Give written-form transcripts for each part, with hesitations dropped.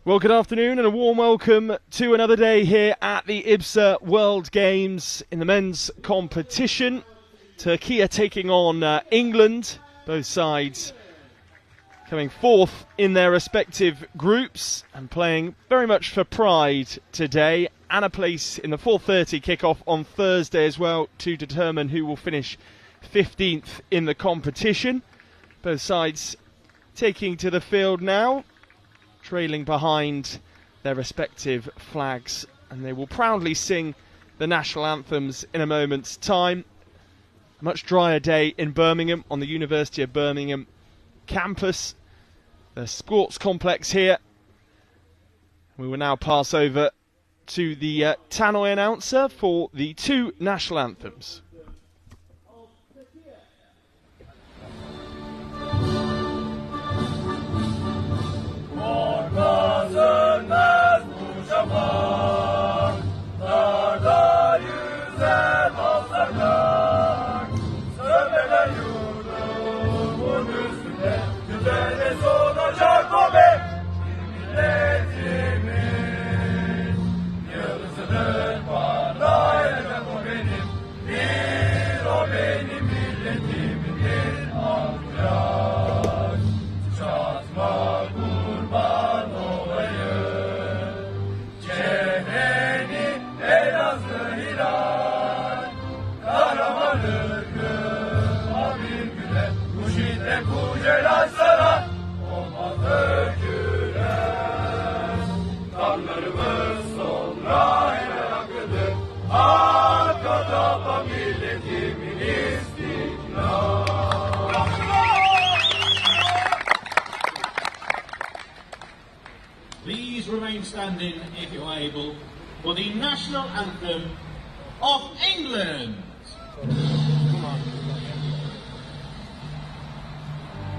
Well, good afternoon and a warm welcome to another day here at the IBSA World Games in the men's competition. Türkiye taking on England, both sides coming fourth in their respective groups and playing very much for pride today, and a place in the 4:30 kickoff on Thursday as well to determine who will finish 15th in the competition. Both sides taking to the field now, trailing behind their respective flags, and they will proudly sing the national anthems in a moment's time. A much drier day in Birmingham on the University of Birmingham campus, the sports complex here. We will now pass over to the tannoy announcer for the two national anthems. Sönmez bu şafak, dağda yüzer balsaklar. Sönmeden yurdumun üstünde, güzelle solacak o be. Milletimin yıldızıdır parlayacak o benim. Bir o benim milletimin alkış. Çatma kurban olayım. Cehreni Elazığ hilal. Kahramanlıkıma bir güne. Bu şiddet bu celal sana olmaz öyküler. Kanlarımız sonra hemen akıdır. Hakka tapa milletimin istiklal. Please remain standing, if you're able, for the national anthem of England.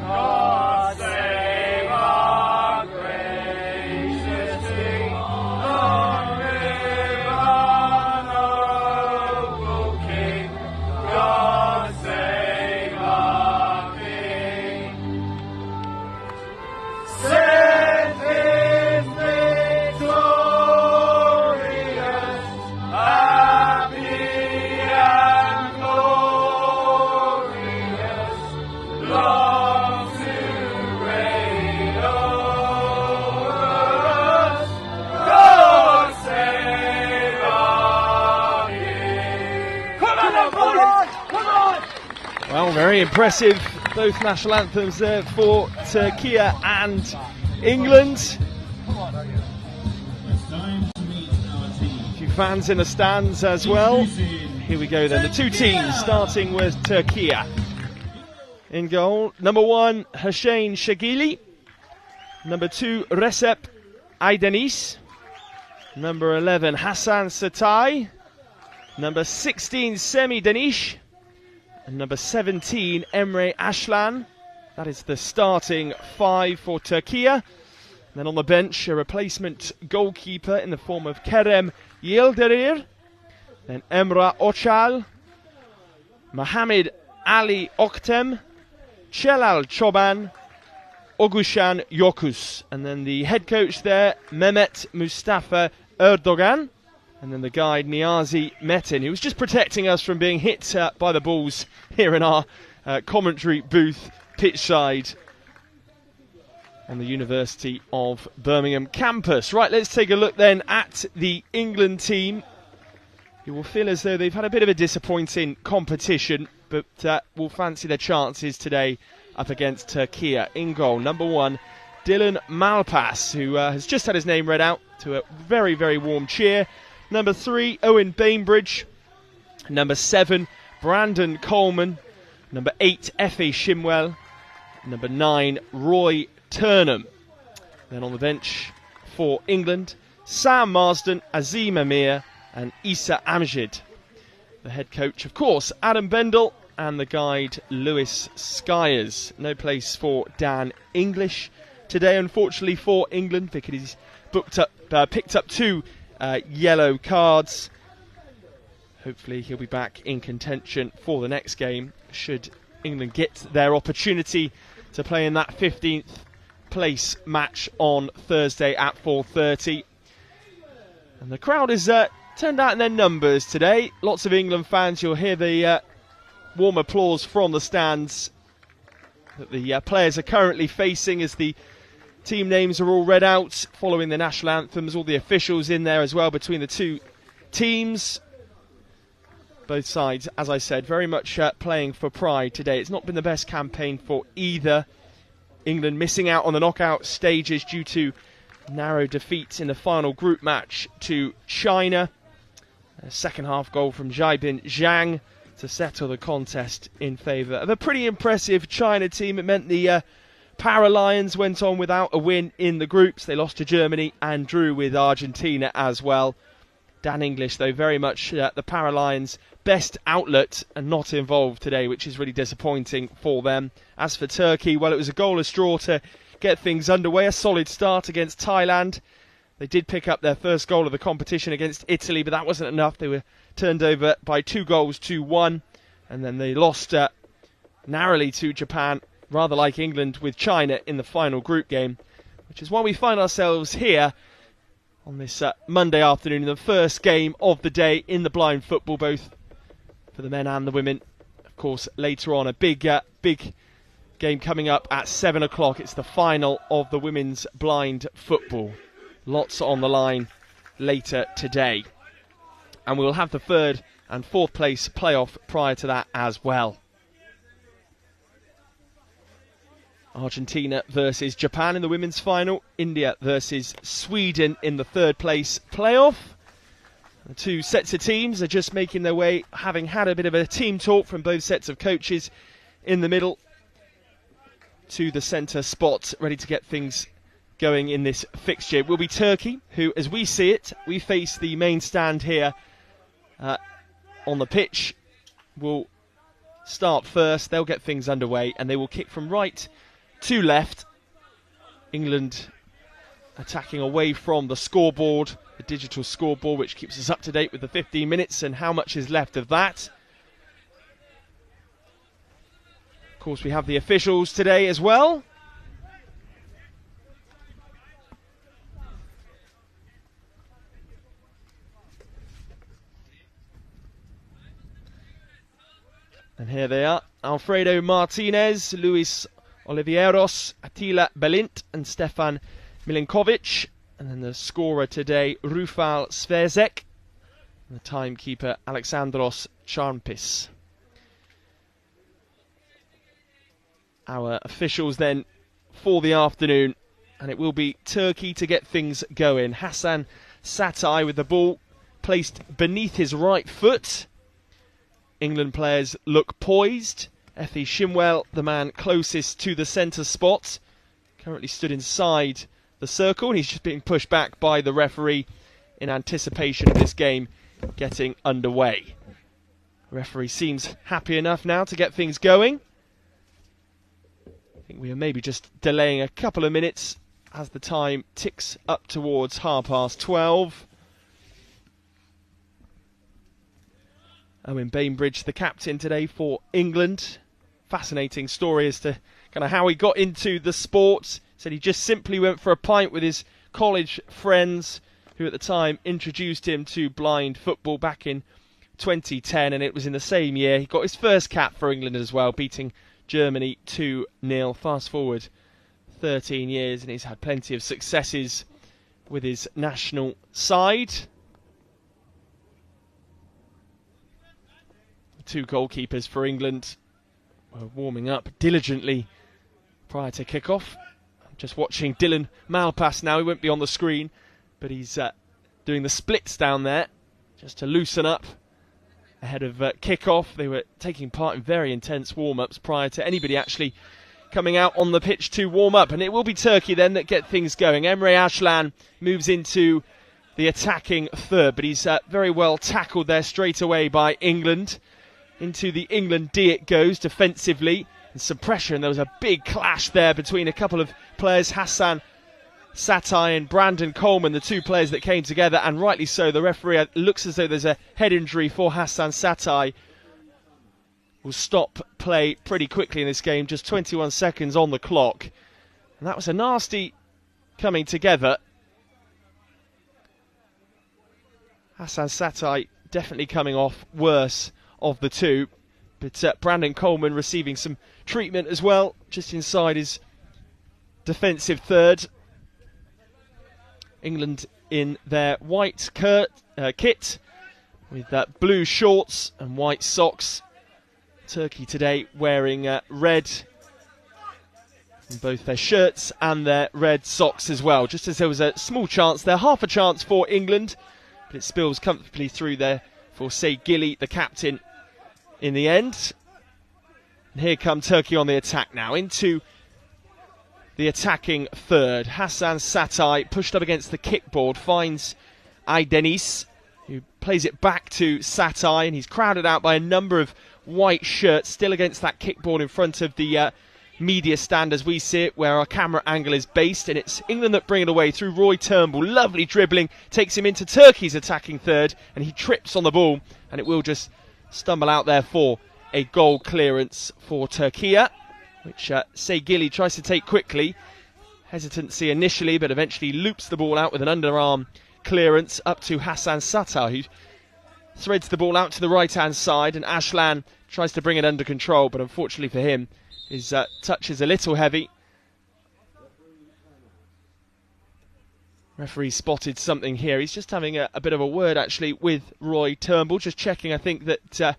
God save our gracious King, our brave and noble King. God save our King. Send him victorious, happy and glorious, long to reign over us. God save our King. Come on, boys! Come on! Well, very impressive, both national anthems there for Türkiye and England. It's time to meet our team. A few fans in the stands as well. Here we go then, the two teams starting with Türkiye. In goal, number 1, Hüseyin Şegili. Number 2, Recep Aydeniz. Number 11, Hasan Satay. Number 16, Semih Deniş. And number 17, Emre Ashlan. That is the starting 5 for Türkiye. Then on the bench, a replacement goalkeeper in the form of Kerem Yildirir. Then Emrah Oçal, Mohamed Ali Oktem, Celal Çoban, Ogushan Yokus. And then the head coach there, Mehmet Mustafa Erdogan. And then the guide, Niyazi Metin, who was just protecting us from being hit by the balls here in our commentary booth, pitch side on the University of Birmingham campus. Right, let's take a look then at the England team. You will feel as though they've had a bit of a disappointing competition, but will fancy their chances today up against Türkiye. In goal, number 1, Dylan Malpas, who has just had his name read out to a very, very warm cheer. Number 3, Owen Bainbridge. Number 7, Brandon Coleman. Number 8, Efe Shimwell. Number 9, Roy Turnham. Then on the bench for England, Sam Marsden, Azim Amir and Issa Amjid. The head coach, of course, Adam Bendel, and the guide, Lewis Skyers. No place for Dan English today, unfortunately, for England, because he's picked up 2 yellow cards. Hopefully he'll be back in contention for the next game, should England get their opportunity to play in that 15th place match on Thursday at 4:30. And the crowd is turned out in their numbers today. Lots of England fans. You'll hear the warm applause from the stands that the players are currently facing as the team names are all read out following the national anthems. All the officials in there as well between the two teams. Both sides, as I said, very much playing for pride today. It's not been the best campaign for either. England missing out on the knockout stages due to narrow defeats in the final group match to China. A second half goal from Zhaibin Zhang to settle the contest in favour of a pretty impressive China team. It meant the Paralions went on without a win in the groups. They lost to Germany and drew with Argentina as well. Dan English, though, very much the Paralions' best outlet and not involved today, which is really disappointing for them. As for Turkey, well, it was a goalless draw to get things underway. A solid start against Thailand. They did pick up their first goal of the competition against Italy, but that wasn't enough. They were turned over by 2-1, and then they lost narrowly to Japan, rather like England with China in the final group game, which is why we find ourselves here on this Monday afternoon in the first game of the day in the blind football, both for the men and the women. Of course, later on, a big game coming up at 7 o'clock. It's the final of the women's blind football. Lots on the line later today. And we'll have the third and fourth place playoff prior to that as well. Argentina versus Japan in the women's final. India versus Sweden in the third place playoff. The two sets of teams are just making their way, having had a bit of a team talk from both sets of coaches in the middle to the centre spot, ready to get things going in this fixture. It will be Turkey, who, as we see it, we face the main stand here on the pitch, will start first. They'll get things underway and they will kick from right to left. England attacking away from the scoreboard, the digital scoreboard, which keeps us up to date with the 15 minutes and how much is left of that. Of course, we have the officials today as well. And here they are: Alfredo Martinez, Luis Oliveiros, Attila Belint and Stefan Milinkovic. And then the scorer today, Rufal Svezek. And the timekeeper, Alexandros Charmpis. Our officials then for the afternoon. And it will be Turkey to get things going. Hassan Satay with the ball placed beneath his right foot. England players look poised. Effie Shimwell, the man closest to the centre spot, currently stood inside the circle, and he's just being pushed back by the referee in anticipation of this game getting underway. The referee seems happy enough now to get things going. I think we are maybe just delaying a couple of minutes as the time ticks up towards 12:30. Owen Bainbridge, the captain today for England. Fascinating story as to kind of how he got into the sport. Said he just simply went for a pint with his college friends, who at the time introduced him to blind football back in 2010, and it was in the same year he got his first cap for England as well, beating Germany 2-0. Fast forward 13 years and he's had plenty of successes with his national side. Two goalkeepers for England were warming up diligently prior to kick-off. I'm just watching Dylan Malpass now. He won't be on the screen, but he's doing the splits down there just to loosen up ahead of kick-off. They were taking part in very intense warm-ups prior to anybody actually coming out on the pitch to warm up. And it will be Turkey then that get things going. Emre Aslan moves into the attacking third, but he's very well tackled there straight away by England. Into the England D it goes defensively, and some pressure, and there was a big clash there between a couple of players, Hassan Satay and Brandon Coleman, the two players that came together, and rightly so. The referee looks as though there's a head injury for Hassan Satay. Will stop play pretty quickly in this game, just 21 seconds on the clock. And that was a nasty coming together. Hassan Satay definitely coming off worse of the two. But Brandon Coleman receiving some treatment as well, just inside his defensive third. England in their white kit with blue shorts and white socks. Turkey today wearing red in both their shirts and their red socks as well. Just as there was a small chance there, half a chance for England, but it spills comfortably through there for Saygili, the captain, in the end. And here come Turkey on the attack now, into the attacking third. Hassan Satay pushed up against the kickboard, finds Aydenis, who plays it back to Satay, and he's crowded out by a number of white shirts, still against that kickboard in front of the media stand as we see it, where our camera angle is based. And it's England that bring it away through Roy Turnbull. Lovely dribbling, takes him into Turkey's attacking third, and he trips on the ball, and it will just stumble out there for a goal clearance for Turkey, which Saygili tries to take quickly. Hesitancy initially, but eventually loops the ball out with an underarm clearance up to Hassan Satay, who threads the ball out to the right-hand side, and Ashlan tries to bring it under control, but unfortunately for him, his touch is a little heavy. Referee spotted something here. He's just having a bit of a word, actually, with Roy Turnbull, just checking, I think, that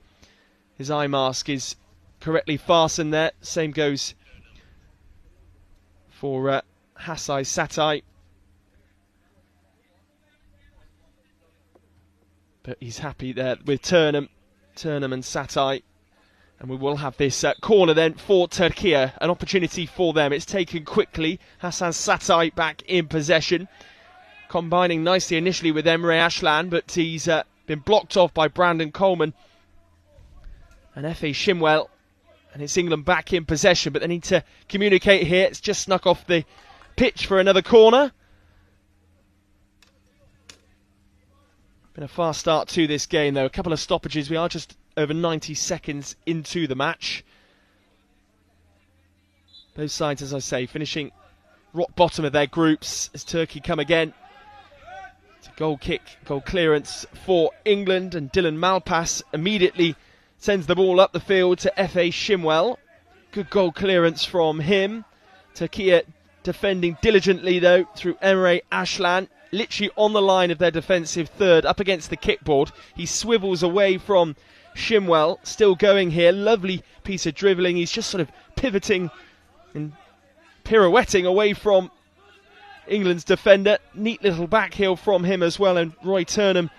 his eye mask is correctly fastened there. Same goes for Hassan Satay. But he's happy there with Turnham and Satay. And we will have this corner then for Turkey, an opportunity for them. It's taken quickly. Hassan Satay back in possession, combining nicely initially with Emre Ashlan, but he's been blocked off by Brandon Coleman and Efe Shimwell. And it's England back in possession, but they need to communicate here. It's just snuck off the pitch for another corner. Been a fast start to this game, though. A couple of stoppages. We are just over 90 seconds into the match. Both sides, as I say, finishing rock bottom of their groups as Turkey come again. It's a goal kick, goal clearance for England, and Dylan Malpass immediately sends the ball up the field to Efe Shimwell. Good goal clearance from him. Turkey defending diligently, though, through Emre Ashlan. Literally on the line of their defensive third, up against the kickboard. He swivels away from Shimwell, still going here. Lovely piece of dribbling. He's just sort of pivoting and pirouetting away from England's defender. Neat little back heel from him as well, and Roy Turnham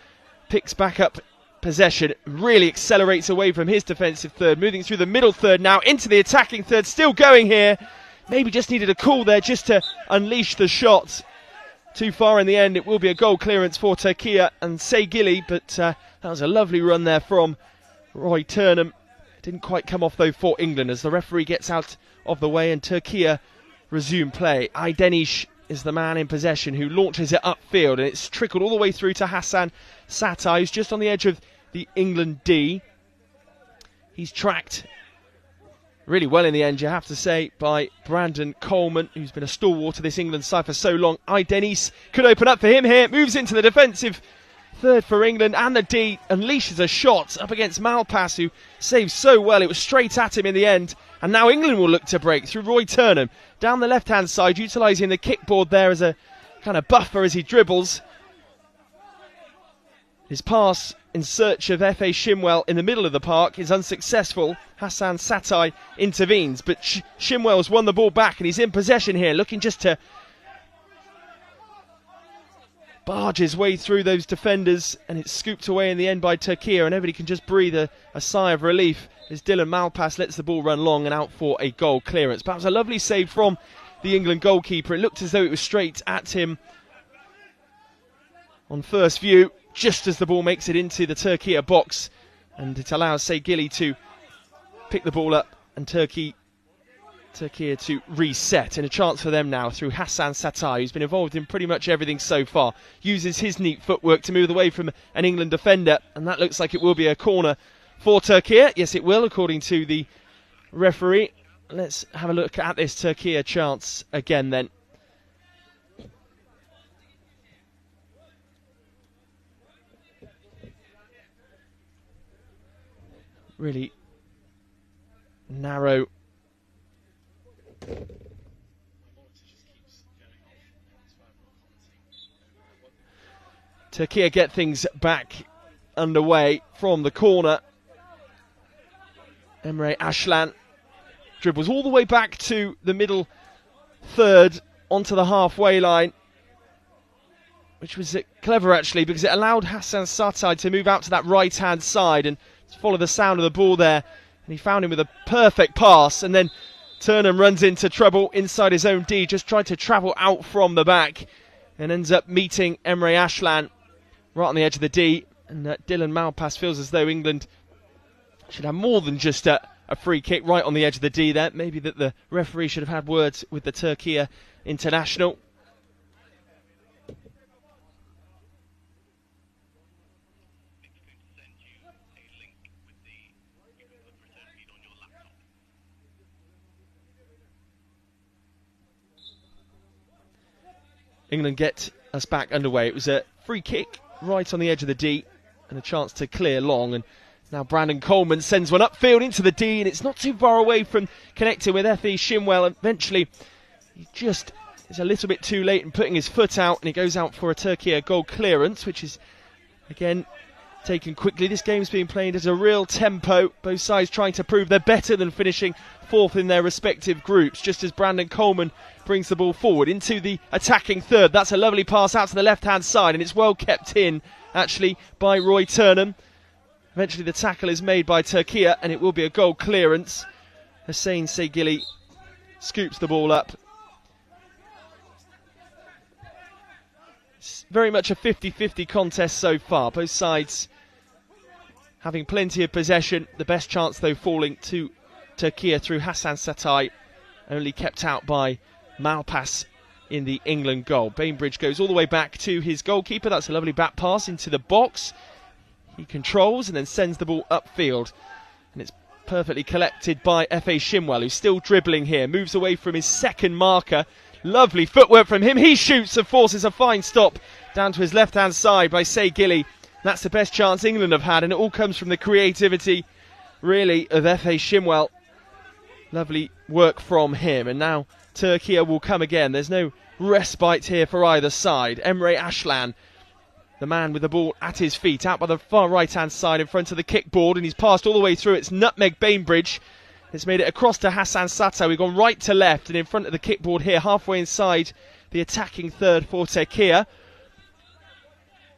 picks back up possession. Really accelerates away from his defensive third, moving through the middle third now into the attacking third. Still going here. Maybe just needed a call there just to unleash the shot. Too far in the end. It will be a goal clearance for Turkey and Saygili, but that was a lovely run there from Roy Turnham. Didn't quite come off, though, for England as the referee gets out of the way and Turkey resume play. Aydenis is the man in possession who launches it upfield, and it's trickled all the way through to Hassan Satay, who's just on the edge of the England D. He's tracked really well in the end, you have to say, by Brandon Coleman, who's been a stalwart of this England side for so long. Aydenis could open up for him here, moves into the defensive third for England, and the D unleashes a shot up against Malpass, who saves so well. It was straight at him in the end, and now England will look to break through Roy Turnham down the left-hand side, utilising the kickboard there as a kind of buffer as he dribbles. His pass in search of Efe Shimwell in the middle of the park is unsuccessful. Hassan Satay intervenes, but Shimwell's won the ball back and he's in possession here, looking just to barge his way through those defenders, and it's scooped away in the end by Turkey, and everybody can just breathe a sigh of relief as Dylan Malpass lets the ball run long and out for a goal clearance. Perhaps a lovely save from the England goalkeeper. It looked as though it was straight at him on first view, just as the ball makes it into the Turkey box, and it allows Saygili to pick the ball up and Turkey to reset, and a chance for them now through Hassan Satay, who's been involved in pretty much everything so far. Uses his neat footwork to move away from an England defender, and that looks like it will be a corner for Turkey. Yes, it will, according to the referee. let's have a look at this Türkiye chance again then. Really narrow. Türkiye get things back underway from the corner. Emre Aslan dribbles all the way back to the middle third onto the halfway line, which was clever actually because it allowed Hasan Satay to move out to that right hand side and follow the sound of the ball there, and he found him with a perfect pass, and then Turnham runs into trouble inside his own D, just tried to travel out from the back and ends up meeting Emre Aslan right on the edge of the D, and Dylan Malpass feels as though England should have more than just a free kick right on the edge of the D there. Maybe that the referee should have had words with the Türkiye international. England get us back underway. It was a free kick right on the edge of the D and a chance to clear long, and now Brandon Coleman sends one upfield into the D, and it's not too far away from connecting with Efe Shinwell. Eventually he just is a little bit too late in putting his foot out, and he goes out for a Türkiye goal clearance, which is again taken quickly. This game's being played at a real tempo, both sides trying to prove they're better than finishing fourth in their respective groups, just as Brandon Coleman brings the ball forward into the attacking third. That's a lovely pass out to the left hand side, and it's well kept in actually by Roy Turnham. Eventually the tackle is made by Türkiye, and it will be a goal clearance. Hussein Segili scoops the ball up. It's very much a 50-50 contest so far, both sides having plenty of possession. The best chance though falling to Türkiye through Hasan Satay, only kept out by Malpass in the England goal. Bainbridge goes all the way back to his goalkeeper. That's a lovely back pass into the box. He controls and then sends the ball upfield, and it's perfectly collected by Efe Shinwell, who's still dribbling here, moves away from his second marker. Lovely footwork from him. He shoots and forces a fine stop down to his left hand side by Segili. That's the best chance England have had, and it all comes from the creativity really of Efe Shinwell. Lovely work from him, and now Türkiye will come again. There's no respite here for either side. Emre Aslan, the man with the ball at his feet, out by the far right hand side in front of the kickboard, and he's passed all the way through. It's nutmeg Bainbridge. It's made it across to Hasan Satay. We've gone right to left and in front of the kickboard here, halfway inside the attacking third for Türkiye. And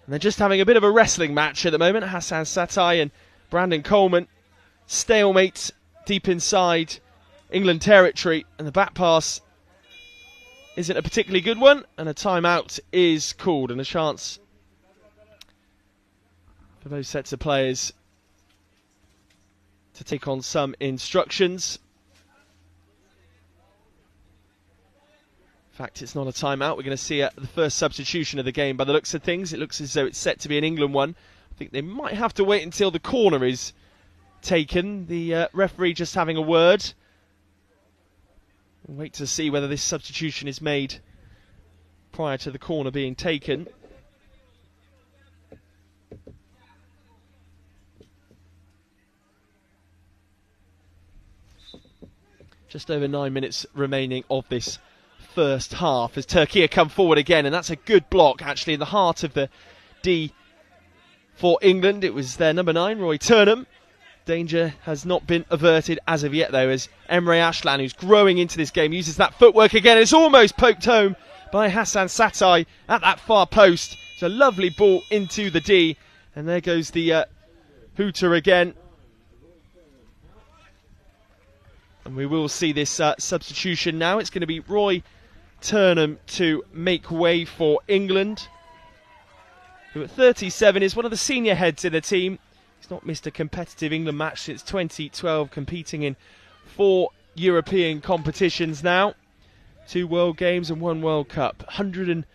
they're just having a bit of a wrestling match at the moment. Hasan Satay and Brandon Coleman. Stalemate deep inside England territory, and the back pass isn't a particularly good one, and a timeout is called, and a chance for both sets of players to take on some instructions. In fact, it's not a timeout. We're going to see the first substitution of the game by the looks of things. It looks as though it's set to be an England one. I think they might have to wait until the corner is taken. The referee just having a word. We'll wait to see whether this substitution is made prior to the corner being taken. Just over 9 minutes remaining of this first half as Türkiye come forward again, and that's a good block actually in the heart of the D for England. It was their number 9, Roy Turnham. Danger has not been averted as of yet though, as Emre Aslan, who's growing into this game, uses that footwork again. It's almost poked home by Hasan Satay at that far post. It's a lovely ball into the D, and there goes the hooter again. And we will see this substitution now. It's going to be Roy Turnham to make way for England, who at 37 is one of the senior heads in the team. He's not missed a competitive England match since 2012, competing in 4 European competitions now. 2 World Games and 1 World Cup. 100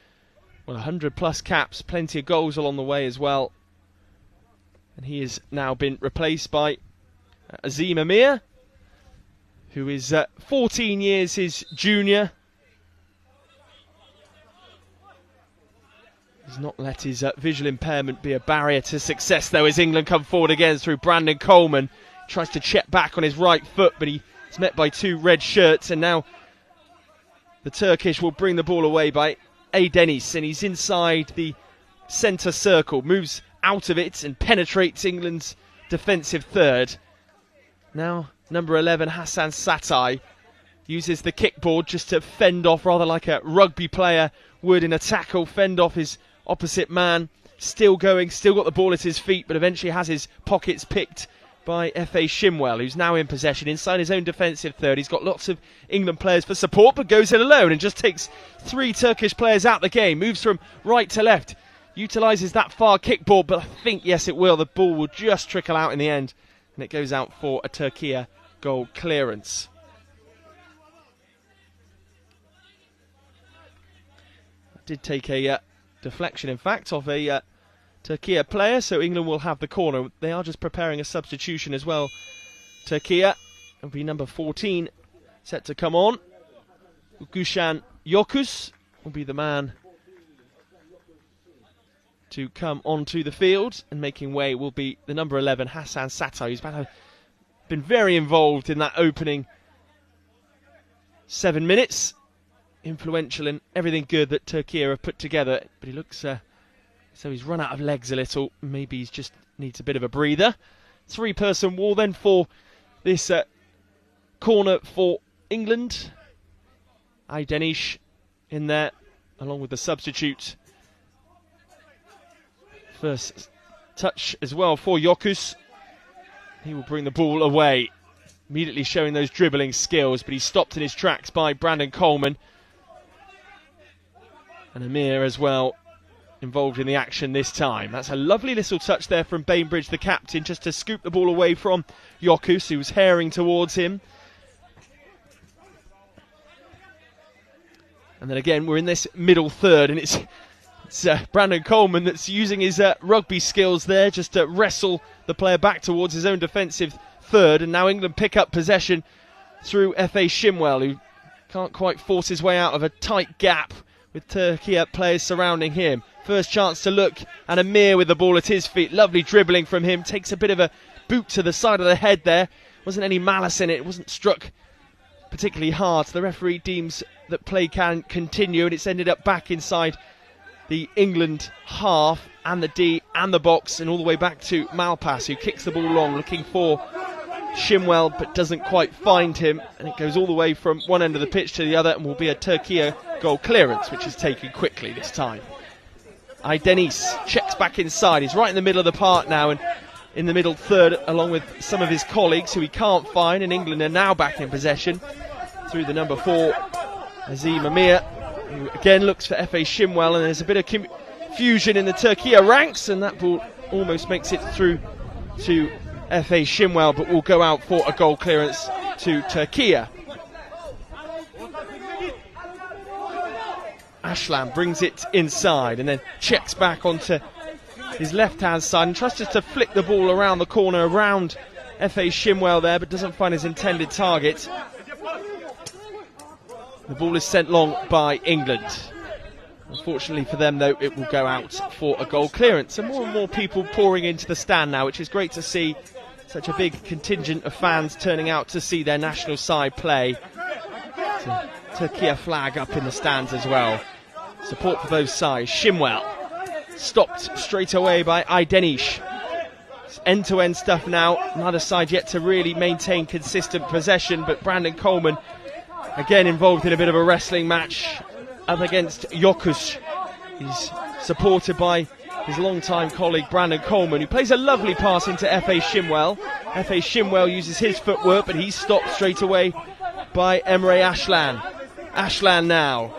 plus caps, plenty of goals along the way as well. And he has now been replaced by Azim Amir, who is 14 years his junior. He's not let his visual impairment be a barrier to success, though, as England come forward again through Brandon Coleman. Tries to check back on his right foot, but he's met by two red shirts, and now the Turkish will bring the ball away by Deniz, and he's inside the centre circle, moves out of it and penetrates England's defensive third. Now number 11 Hassan Satay uses the kickboard just to fend off, rather like a rugby player would in a tackle, fend off his opposite man. Still going, still got the ball at his feet, but eventually has his pockets picked by F.A. Shimwell, who's now in possession inside his own defensive third. He's got lots of England players for support, but goes in alone and just takes three Turkish players out the game. Moves from right to left, utilises that far kickboard, but I think, yes, it will. The ball will just trickle out in the end, and it goes out for a Türkiye goal clearance. Did take a deflection, in fact, of a Türkiye player, so England will have the corner. They are just preparing a substitution as well. Türkiye, it'll be number 14 set to come on. Gushan Yokus will be the man to come onto the field, and making way will be the number 11 Hassan Satay, who's been very involved in that opening 7 minutes. Influential in everything good that Türkiye have put together, but he looks so he's run out of legs a little. Maybe he just needs a bit of a breather. Three-person wall then for this corner for England. Deniz in there along with the substitute. First touch as well for Yokus. He will bring the ball away, immediately showing those dribbling skills, but he's stopped in his tracks by Brandon Coleman. And Amir as well involved in the action this time. That's a lovely little touch there from Bainbridge, the captain, just to scoop the ball away from Yokus, who was herring towards him. And then again, we're in this middle third, and it's Brandon Coleman that's using his rugby skills there just to wrestle the player back towards his own defensive third. And now England pick up possession through F.A. Shimwell, who can't quite force his way out of a tight gap with Türkiye players surrounding him. First chance to look, and Amir with the ball at his feet. Lovely dribbling from him. Takes a bit of a boot to the side of the head there. Wasn't any malice in it. It wasn't struck particularly hard. So the referee deems that play can continue, and it's ended up back inside the England half and the D and the box, and all the way back to Malpas, who kicks the ball long, looking for Shimwell, but doesn't quite find him, and it goes all the way from one end of the pitch to the other, and will be a Türkiye goal clearance, which is taken quickly this time. Deniz checks back inside. He's right in the middle of the park now, and in the middle third, along with some of his colleagues who he can't find, and England are now back in possession through the number 4 Azim Amir, who again looks for F.A. Shimwell, and there's a bit of confusion in the Türkiye ranks, and that ball almost makes it through to F.A. Shimwell, but will go out for a goal clearance to Türkiye. Ashlan brings it inside and then checks back onto his left-hand side and tries just to flick the ball around the corner around F.A. Shimwell there, but doesn't find his intended target. The ball is sent long by England. Unfortunately for them, though, it will go out for a goal clearance. And more people pouring into the stand now, which is great to see. Such a big contingent of fans turning out to see their national side play. Türkiye flag up in the stands as well. Support for both sides. Shimwell stopped straight away by Deniz. It's end-to-end stuff now. Neither side yet to really maintain consistent possession, but Brandon Coleman again involved in a bit of a wrestling match up against Yokus. He's supported by his longtime colleague Brandon Coleman, who plays a lovely pass into F.A. Shimwell. F.A. Shimwell uses his footwork, but he's stopped straight away by Emre Ashlan. Ashlan now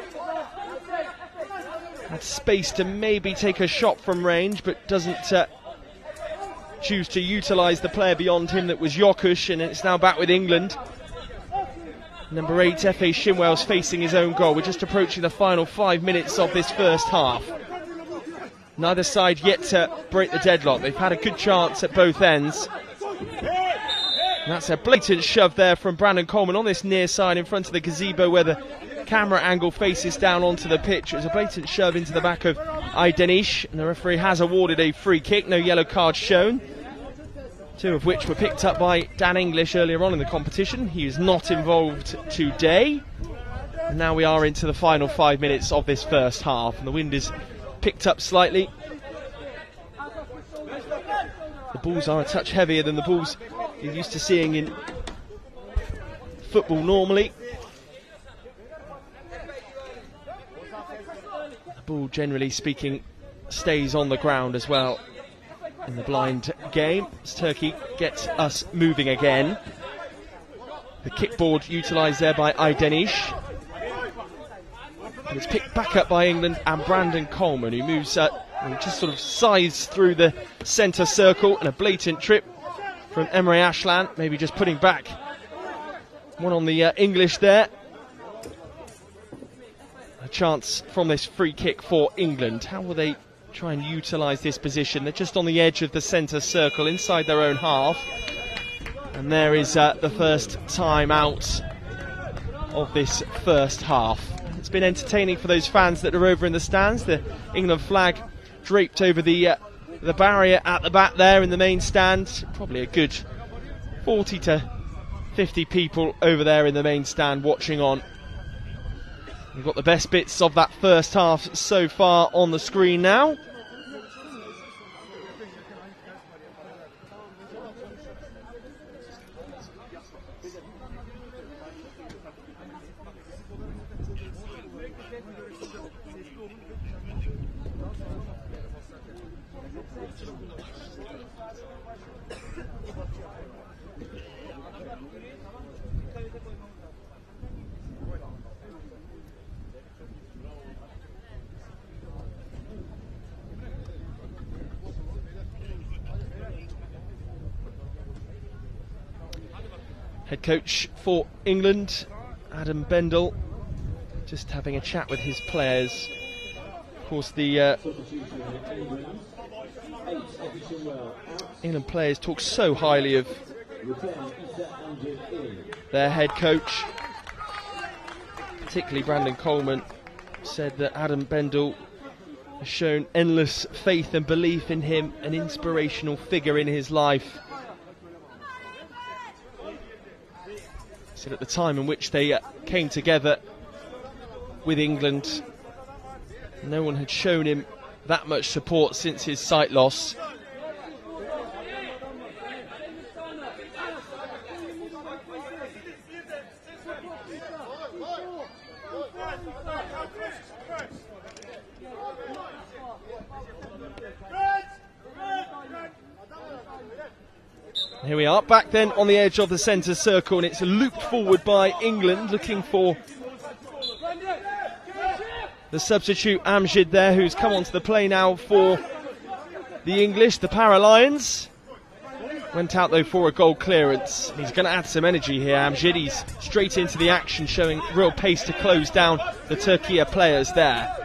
had space to maybe take a shot from range, but doesn't choose to utilise the player beyond him that was Yokus, and it's now back with England. Number 8, F.A. Shimwell's facing his own goal. We're just approaching the final 5 minutes of this first half. Neither side yet to break the deadlock. They've had a good chance at both ends. And that's a blatant shove there from Brandon Coleman on this near side in front of the gazebo where the camera angle faces down onto the pitch. It was a blatant shove into the back of Aydenish, and the referee has awarded a free kick, no yellow cards shown. 2 of which were picked up by Dan English earlier on in the competition. He is not involved today. And now we are into the final 5 minutes of this first half, and the wind is picked up slightly. The balls are a touch heavier than the balls you're used to seeing in football normally. The ball, generally speaking, stays on the ground as well in the blind game as Turkey gets us moving again. The kickboard utilised there by Aydenish. But it's picked back up by England and Brandon Coleman, who moves and just sort of scythes through the centre circle, and a blatant trip from Emre Ashlan, maybe just putting back one on the English there. A chance from this free kick for England. How will they try and utilise this position? They're just on the edge of the centre circle inside their own half, and there is the first time out of this first half. It's been entertaining for those fans that are over in the stands. The England flag draped over the barrier at the back there in the main stand. Probably a good 40 to 50 people over there in the main stand watching on. We've got the best bits of that first half so far on the screen now. Head coach for England, Adam Bendel, just having a chat with his players. Of course, the England players talk so highly of their head coach, particularly Brandon Coleman. Said that Adam Bendel has shown endless faith and belief in him, an inspirational figure in his life. Said at the time in which they came together with England, no one had shown him that much support since his sight loss. Here we are, back then on the edge of the centre circle, and it's looped forward by England, looking for the substitute Amjid there, who's come onto the play now for the English, the Para-Lions. Went out though for a goal clearance. He's going to add some energy here, Amjid. He's straight into the action, showing real pace to close down the Türkiye players there.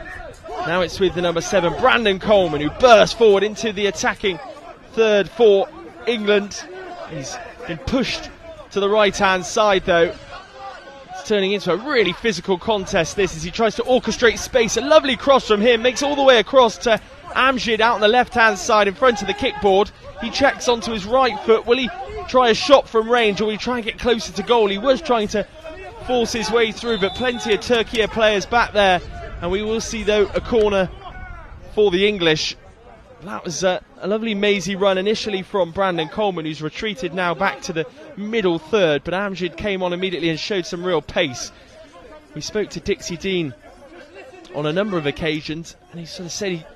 Now it's with the number 7, Brandon Coleman, who bursts forward into the attacking third for England. He's been pushed to the right-hand side though. It's turning into a really physical contest this, as he tries to orchestrate space. A lovely cross from him, makes all the way across to Amjid out on the left-hand side in front of the kickboard. He checks onto his right foot. Will he try a shot from range, or will he try and get closer to goal? He was trying to force his way through, but plenty of Türkiye players back there, and we will see though a corner for the English. That was a lovely mazy run initially from Brandon Coleman, who's retreated now back to the middle third, but Amjid came on immediately and showed some real pace. We spoke to Dixie Dean on a number of occasions, and he sort of said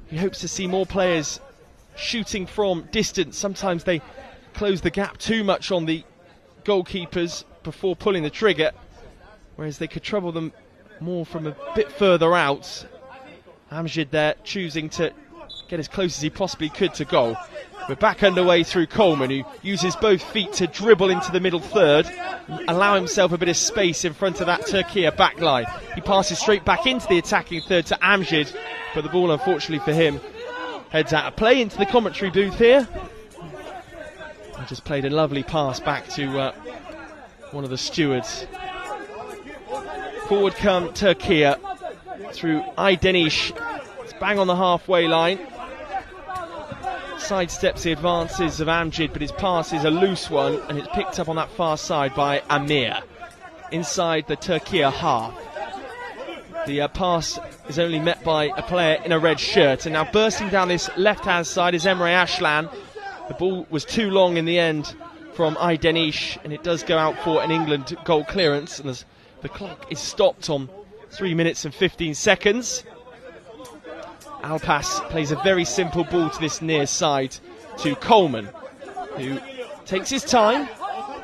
he hopes to see more players shooting from distance. Sometimes they close the gap too much on the goalkeepers before pulling the trigger, whereas they could trouble them more from a bit further out. Amjid there choosing to get as close as he possibly could to goal. We're back underway through Coleman, who uses both feet to dribble into the middle third and allow himself a bit of space in front of that Türkiye back line. He passes straight back into the attacking third to Amjid, but the ball, unfortunately for him, heads out of play into the commentary booth here. I just played a lovely pass back to one of the stewards. Forward come Turkey through Aydeniş. It's bang on the halfway line. Sidesteps the advances of Amjid, but his pass is a loose one, and it's picked up on that far side by Amir. Inside the Turkey half. The pass is only met by a player in a red shirt, and now bursting down this left-hand side is Emre Aslan. The ball was too long in the end from Aydeniş, and it does go out for an England goal clearance, and the clock is stopped on 3 minutes and 15 seconds. Alpas plays a very simple ball to this near side to Coleman, who takes his time,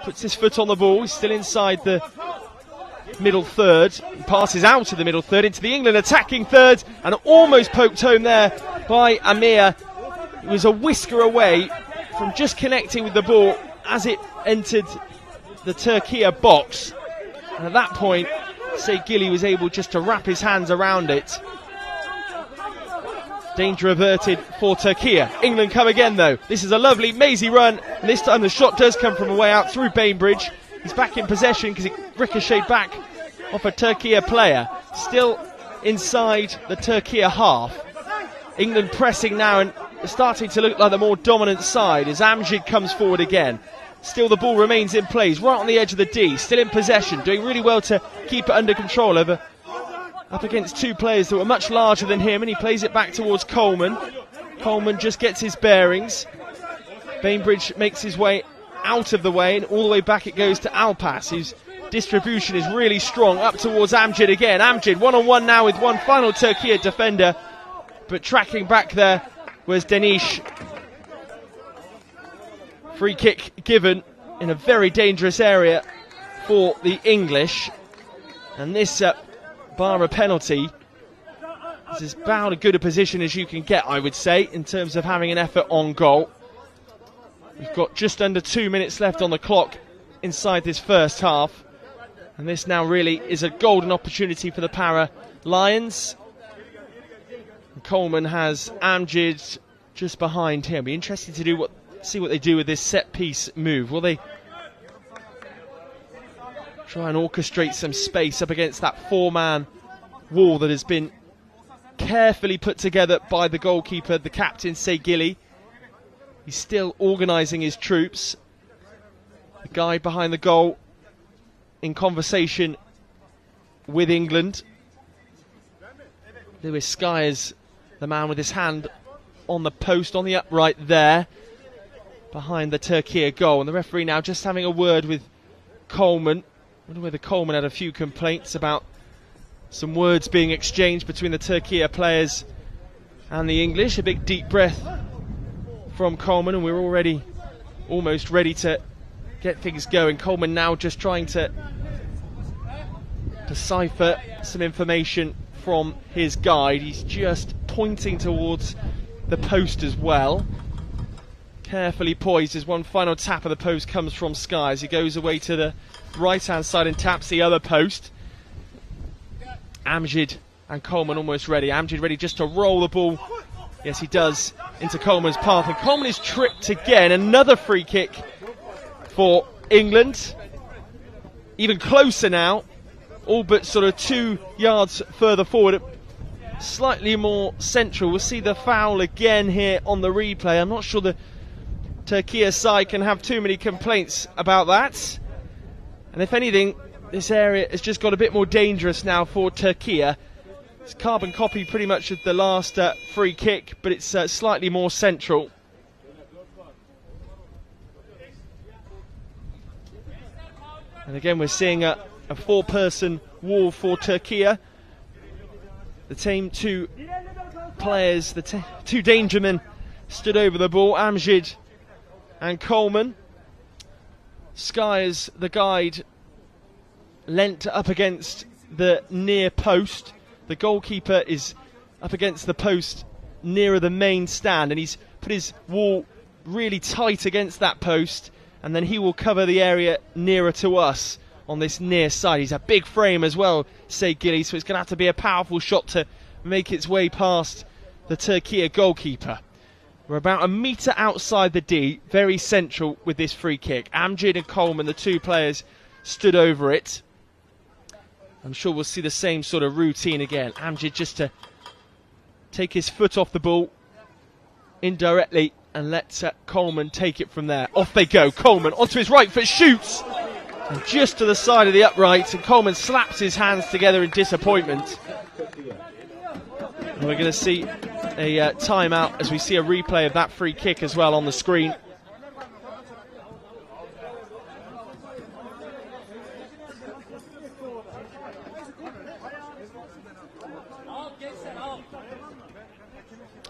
puts his foot on the ball. He's still inside the middle third, he passes out of the middle third into the England attacking third, and almost poked home there by Amir. It was a whisker away from just connecting with the ball as it entered the Turkey box, and at that point Şegili was able just to wrap his hands around it. Danger averted for Turkey. England come again though. This is a lovely mazy run, and this time the shot does come from a way out through Bainbridge. He's back in possession because it ricocheted back off a Turkey player. Still inside the Turkey half. England pressing now and starting to look like the more dominant side as Amjid comes forward again. Still the ball remains in play. He's right on the edge of the D. Still in possession. Doing really well to keep it under control up against two players that were much larger than him, and he plays it back towards Coleman. Coleman just gets his bearings. Bainbridge makes his way out of the way, and all the way back it goes to Alpas, whose distribution is really strong, up towards Amjid again. Amjid one-on-one now with one final Turkey defender, but tracking back there was Deniş. Free kick given in a very dangerous area for the English, and this bar a penalty, this is about as good a position as you can get, I would say, in terms of having an effort on goal. We've got just under 2 minutes left on the clock inside this first half, and this now really is a golden opportunity for the Para Lions. And Coleman has Amjid just behind him. Be interested to see what they do with this set piece move. Will they try and orchestrate some space up against that four-man wall that has been carefully put together by the goalkeeper, the captain Şegili? He's still organising his troops. The guy behind the goal in conversation with England. Lewis Skyers, the man with his hand on the post, on the upright there, behind the Turkey goal. And the referee now just having a word with Coleman. I wonder whether Coleman had a few complaints about some words being exchanged between the Turkey players and the English. A big deep breath from Coleman, and we're already almost ready to get things going. Coleman now just trying to decipher some information from his guide. He's just pointing towards the post as well. Carefully poised as one final tap of the post comes from Sky as he goes away to the right hand side and taps the other post. Amjid and Coleman almost ready. Amjid ready just to roll the ball. Yes, he does, into Coleman's path, and Coleman is tripped again. Another free kick for England. Even closer now, all but sort of 2 yards further forward, slightly more central. We'll see the foul again here on the replay. I'm not sure the Turkey side can have too many complaints about that. And if anything, this area has just got a bit more dangerous now for Turkey. It's carbon copy pretty much of the last free kick, but it's slightly more central. And again, we're seeing a four-person wall for Turkey. The team, two players, the two danger men stood over the ball, Amjid and Coleman. Skyers, the guide, leant up against the near post. The goalkeeper is up against the post nearer the main stand, and he's put his wall really tight against that post, and then he will cover the area nearer to us on this near side. He's a big frame as well, Şegili, so it's going to have to be a powerful shot to make its way past the Turkey goalkeeper. We're about a metre outside the D, very central with this free kick. Amjad and Coleman, the two players, stood over it. I'm sure we'll see the same sort of routine again. Amjad just to take his foot off the ball indirectly and let Coleman take it from there. Off they go. Coleman onto his right foot, shoots! And just to the side of the upright, and Coleman slaps his hands together in disappointment. And we're going to see a timeout as we see a replay of that free kick as well on the screen.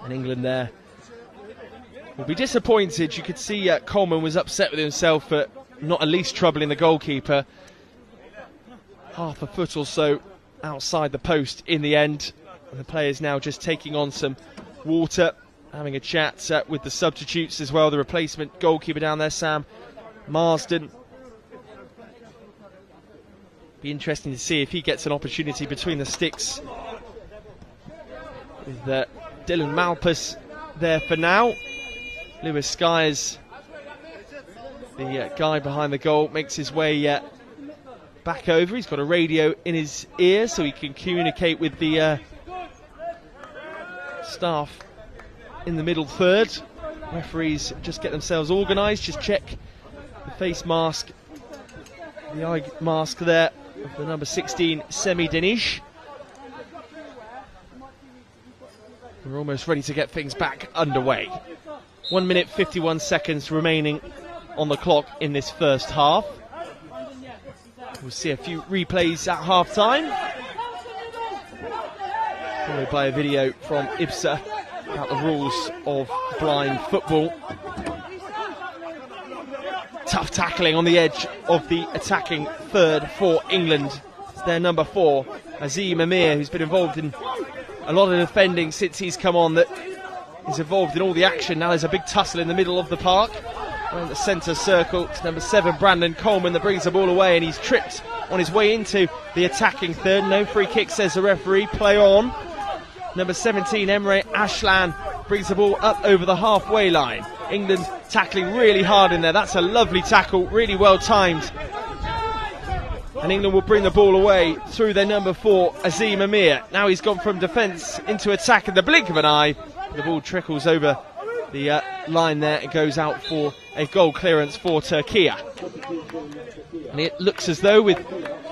And England there will be disappointed. You could see Coleman was upset with himself for not at least troubling the goalkeeper. Half a foot or so outside the post in the end. And the players now just taking on some water, having a chat with the substitutes as well. The replacement goalkeeper down there, Sam Marsden. Be interesting to see if he gets an opportunity between the sticks with Dylan Malpas there for now. Lewis Skyers, the guy behind the goal, makes his way back over. He's got a radio in his ear so he can communicate with the staff in the middle third. Referees just get themselves organised, just check the face mask, the eye mask there of the number 16, Semi Denish. We're almost ready to get things back underway. 1 minute 51 seconds remaining on the clock in this first half. We'll see a few replays at half time, followed by a video from IBSA about the rules of blind football. Tough tackling on the edge of the attacking third for England. It's their number 4, Azim Amir, who's been involved in a lot of defending since he's come on, that is involved in all the action. Now there's a big tussle in the middle of the park. In the centre circle, it's number 7, Brandon Coleman, that brings the ball away, and he's tripped on his way into the attacking third. No free kick, says the referee. Play on. Number 17, Emre Ashlan, brings the ball up over the halfway line. England tackling really hard in there. That's a lovely tackle, really well timed. And England will bring the ball away through their number 4, Azim Amir. Now he's gone from defence into attack in the blink of an eye. The ball trickles over the line there and goes out for a goal clearance for Türkiye. And it looks as though with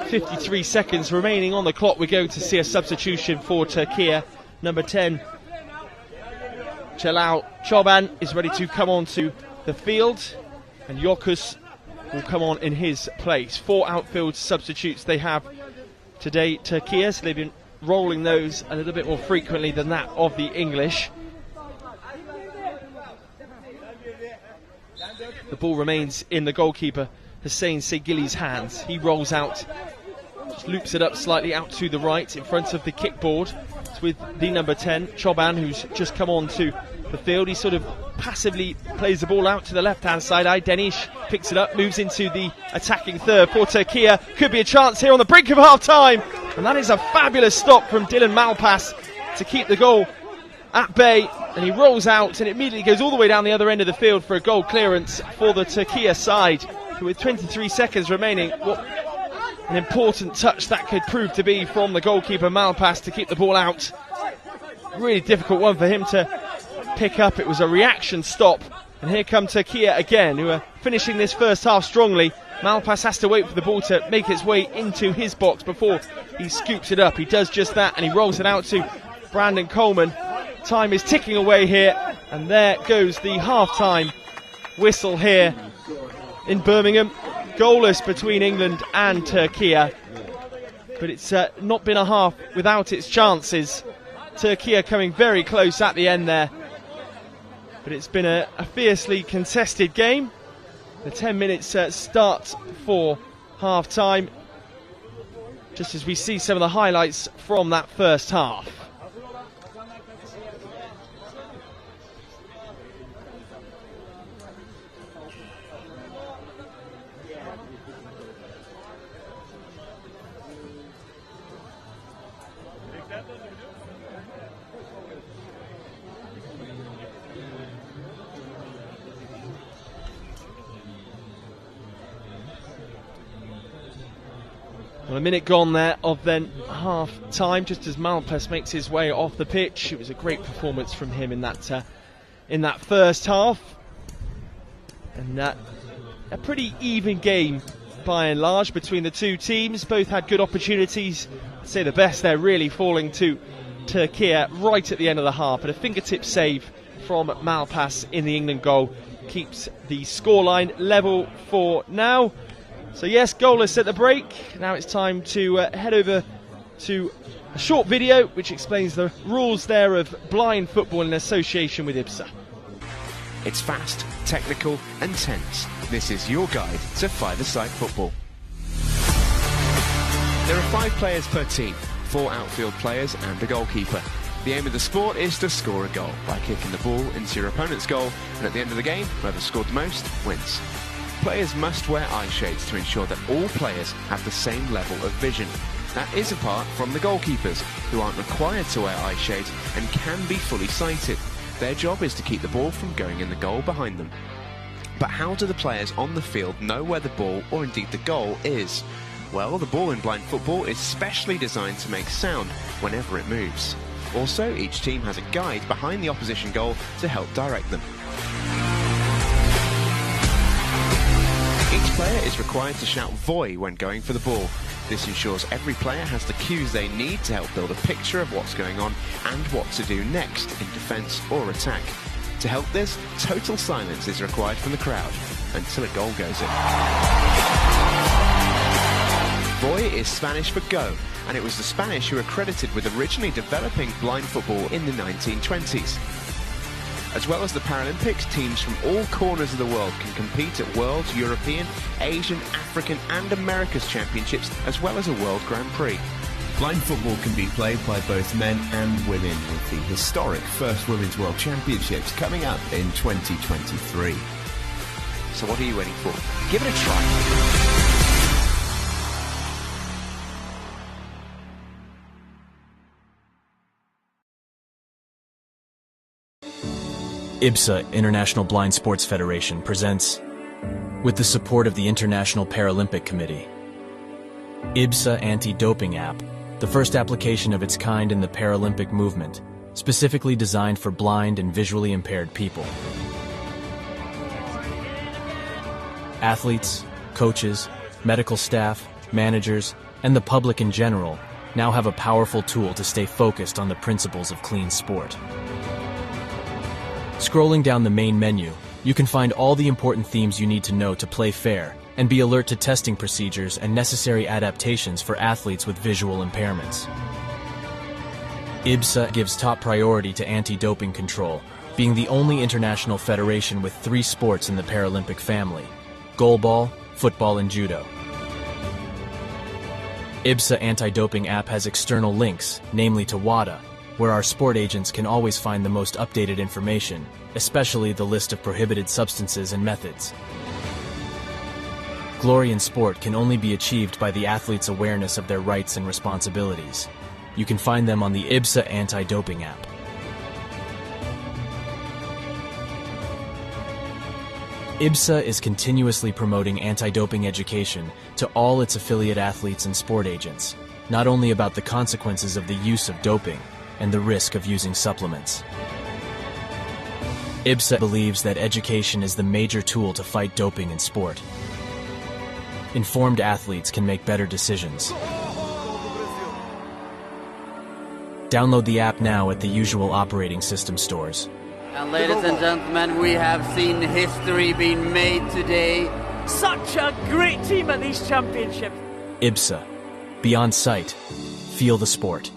53 seconds remaining on the clock, we're going to see a substitution for Türkiye. Number 10, Celal Çoban, is ready to come onto the field, and Yokus will come on in his place. 4 outfield substitutes they have today, Türkiye, so they've been rolling those a little bit more frequently than that of the English. The ball remains in the goalkeeper Hussein Segili's hands. He rolls out, just loops it up slightly out to the right in front of the kickboard. It's with the number 10, Çoban, who's just come on to the field. He sort of passively plays the ball out to the left-hand side. Denish picks it up, moves into the attacking third for Türkiye. Could be a chance here on the brink of half-time. And that is a fabulous stop from Dylan Malpas to keep the goal at bay. And he rolls out and immediately goes all the way down the other end of the field for a goal clearance for the Türkiye side. With 23 seconds remaining, what an important touch that could prove to be from the goalkeeper Malpas to keep the ball out. Really difficult one for him to pick up. It was a reaction stop. And here come Türkiye again, who are finishing this first half strongly. Malpas has to wait for the ball to make its way into his box before he scoops it up. He does just that, and he rolls it out to Brandon Coleman. Time is ticking away here, and there goes the half-time whistle here in Birmingham. Goalless between England and Türkiye, but it's not been a half without its chances. Türkiye coming very close at the end there, but it's been a fiercely contested game. The 10 minutes start for half-time, just as we see some of the highlights from that first half. Well, a minute gone there of then half time, just as Malpas makes his way off the pitch. It was a great performance from him in that first half, and a pretty even game by and large between the two teams. Both had good opportunities. I'd say the best there really falling to Türkiye right at the end of the half, but a fingertip save from Malpas in the England goal keeps the scoreline level for now. So yes, goalless at the break. Now it's time to head over to a short video which explains the rules there of blind football in association with IBSA. It's fast, technical and tense. This is your guide to five-a-side football. There are 5 players per team, 4 outfield players and a goalkeeper. The aim of the sport is to score a goal by kicking the ball into your opponent's goal, and at the end of the game, whoever scored the most wins. Players must wear eye shades to ensure that all players have the same level of vision. That is apart from the goalkeepers, who aren't required to wear eye shades and can be fully sighted. Their job is to keep the ball from going in the goal behind them. But how do the players on the field know where the ball, or indeed the goal, is? Well, the ball in blind football is specially designed to make sound whenever it moves. Also, each team has a guide behind the opposition goal to help direct them. Each player is required to shout "Voy" when going for the ball. This ensures every player has the cues they need to help build a picture of what's going on and what to do next in defence or attack. To help this, total silence is required from the crowd until a goal goes in. Voy is Spanish for go, and it was the Spanish who were credited with originally developing blind football in the 1920s. As well as the Paralympics, teams from all corners of the world can compete at World, European, Asian, African and America's Championships, as well as a World Grand Prix. Blind football can be played by both men and women, with the historic first Women's World Championships coming up in 2023. So what are you waiting for? Give it a try. IBSA, International Blind Sports Federation, presents, with the support of the International Paralympic Committee, IBSA Anti-Doping App, the first application of its kind in the Paralympic movement, specifically designed for blind and visually impaired people. Athletes, coaches, medical staff, managers, and the public in general now have a powerful tool to stay focused on the principles of clean sport. Scrolling down the main menu, you can find all the important themes you need to know to play fair and be alert to testing procedures and necessary adaptations for athletes with visual impairments. IBSA gives top priority to anti-doping control, being the only international federation with 3 sports in the Paralympic family: goalball, football, and judo. IBSA Anti-Doping App has external links, namely to WADA, where our sport agents can always find the most updated information, especially the list of prohibited substances and methods. Glory in sport can only be achieved by the athlete's awareness of their rights and responsibilities. You can find them on the IBSA Anti-Doping App. IBSA is continuously promoting anti-doping education to all its affiliate athletes and sport agents, not only about the consequences of the use of doping and the risk of using supplements. IBSA believes that education is the major tool to fight doping in sport. Informed athletes can make better decisions. Download the app now at the usual operating system stores. And ladies and gentlemen, we have seen history being made today. Such a great team at these championships. IBSA. Beyond sight. Feel the sport.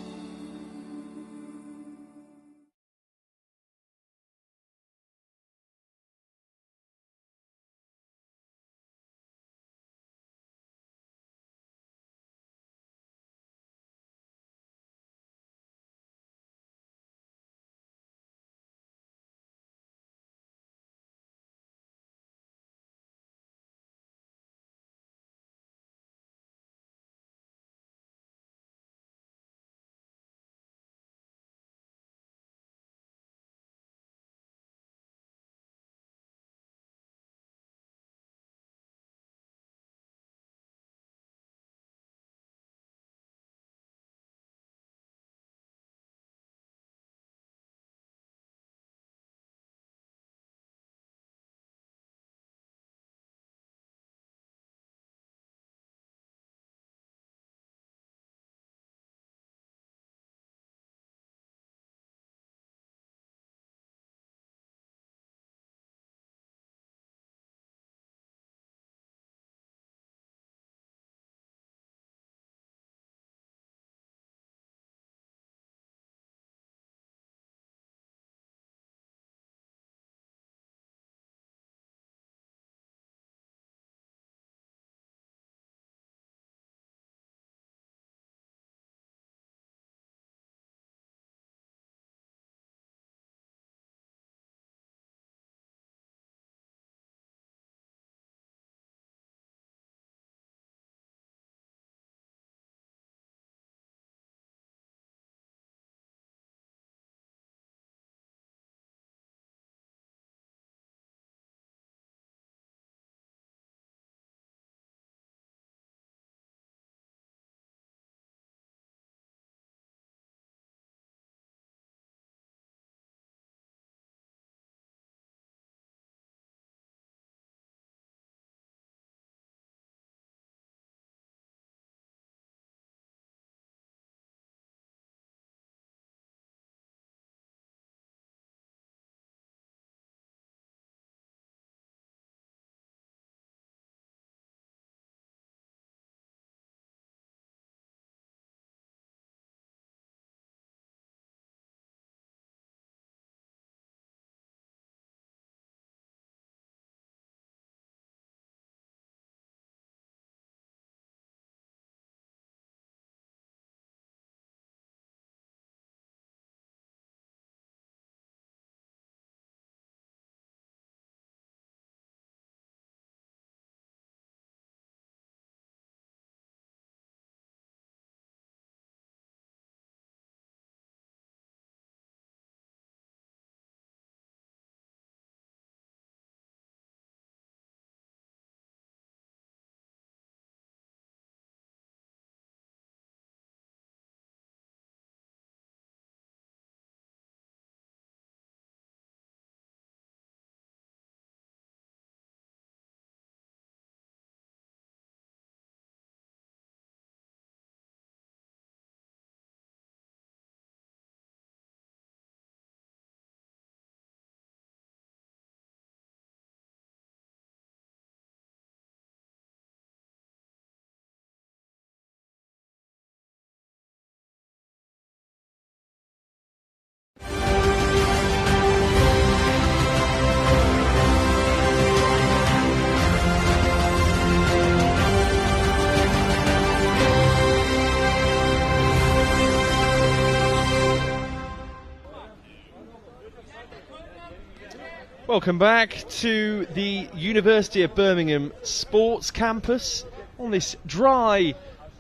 Welcome back to the University of Birmingham Sports Campus on this dry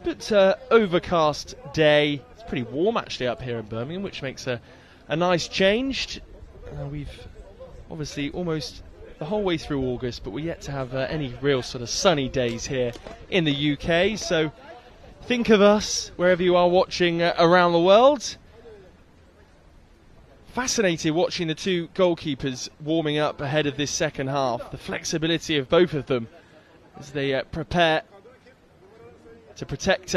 but overcast day. It's pretty warm actually up here in Birmingham, which makes a nice change. We've obviously almost the whole way through August, but we're yet to have any real sort of sunny days here in the UK. So think of us wherever you are watching around the world. Fascinated watching the two goalkeepers warming up ahead of this second half. The flexibility of both of them as they prepare to protect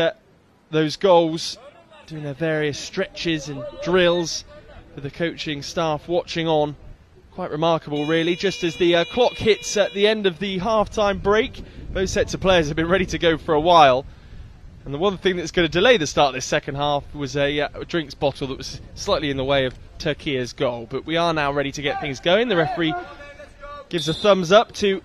those goals, doing their various stretches and drills with the coaching staff watching on. Quite remarkable really. Just as the clock hits at the end of the half-time break, both sets of players have been ready to go for a while. And the one thing that's going to delay the start of this second half was a drinks bottle that was slightly in the way of Türkiye's goal. But we are now ready to get things going. The referee gives a thumbs up to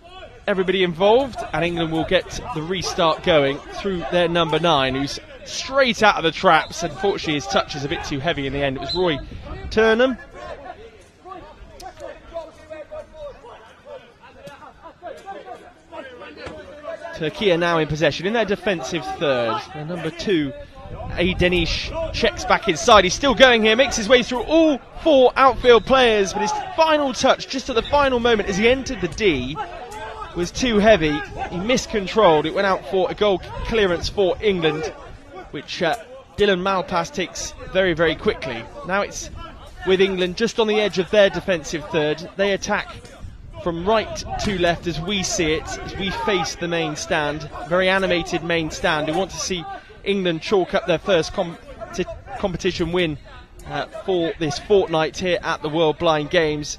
everybody involved, and England will get the restart going through their number 9, who's straight out of the traps. Unfortunately, his touch is a bit too heavy in the end. It was Roy Turnham. Türkiye now in possession in their defensive third. Their number 2, Aydeniş, checks back inside. He's still going here, makes his way through all 4 outfield players, but his final touch, just at the final moment as he entered the D, was too heavy. He miscontrolled. It went out for a goal clearance for England, which Dylan Malpass takes very, very quickly. Now it's with England just on the edge of their defensive third. They attack from right to left as we see it, as we face the main stand. Very animated main stand. We want to see England chalk up their first competition win for this fortnight here at the World Blind Games.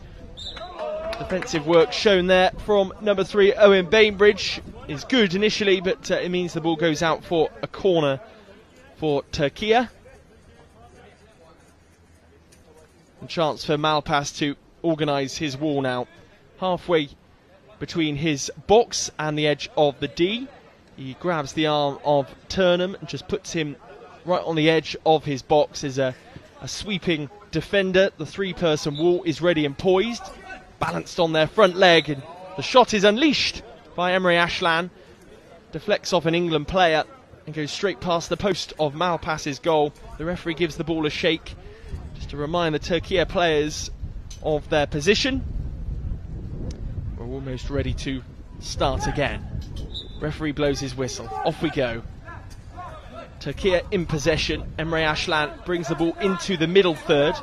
Defensive work shown there from number 3, Owen Bainbridge, is good initially, but it means the ball goes out for a corner for Türkiye. And chance for Malpass to organise his wall now. Halfway between his box and the edge of the D. He grabs the arm of Turnham and just puts him right on the edge of his box. As a sweeping defender, the 3-person wall is ready and poised, balanced on their front leg, and the shot is unleashed by Emre Aslan. Deflects off an England player and goes straight past the post of Malpass's goal. The referee gives the ball a shake just to remind the Türkiye players of their position. We're almost ready to start again. Referee blows his whistle. Off we go. Türkiye in possession. Emre Aslan brings the ball into the middle third.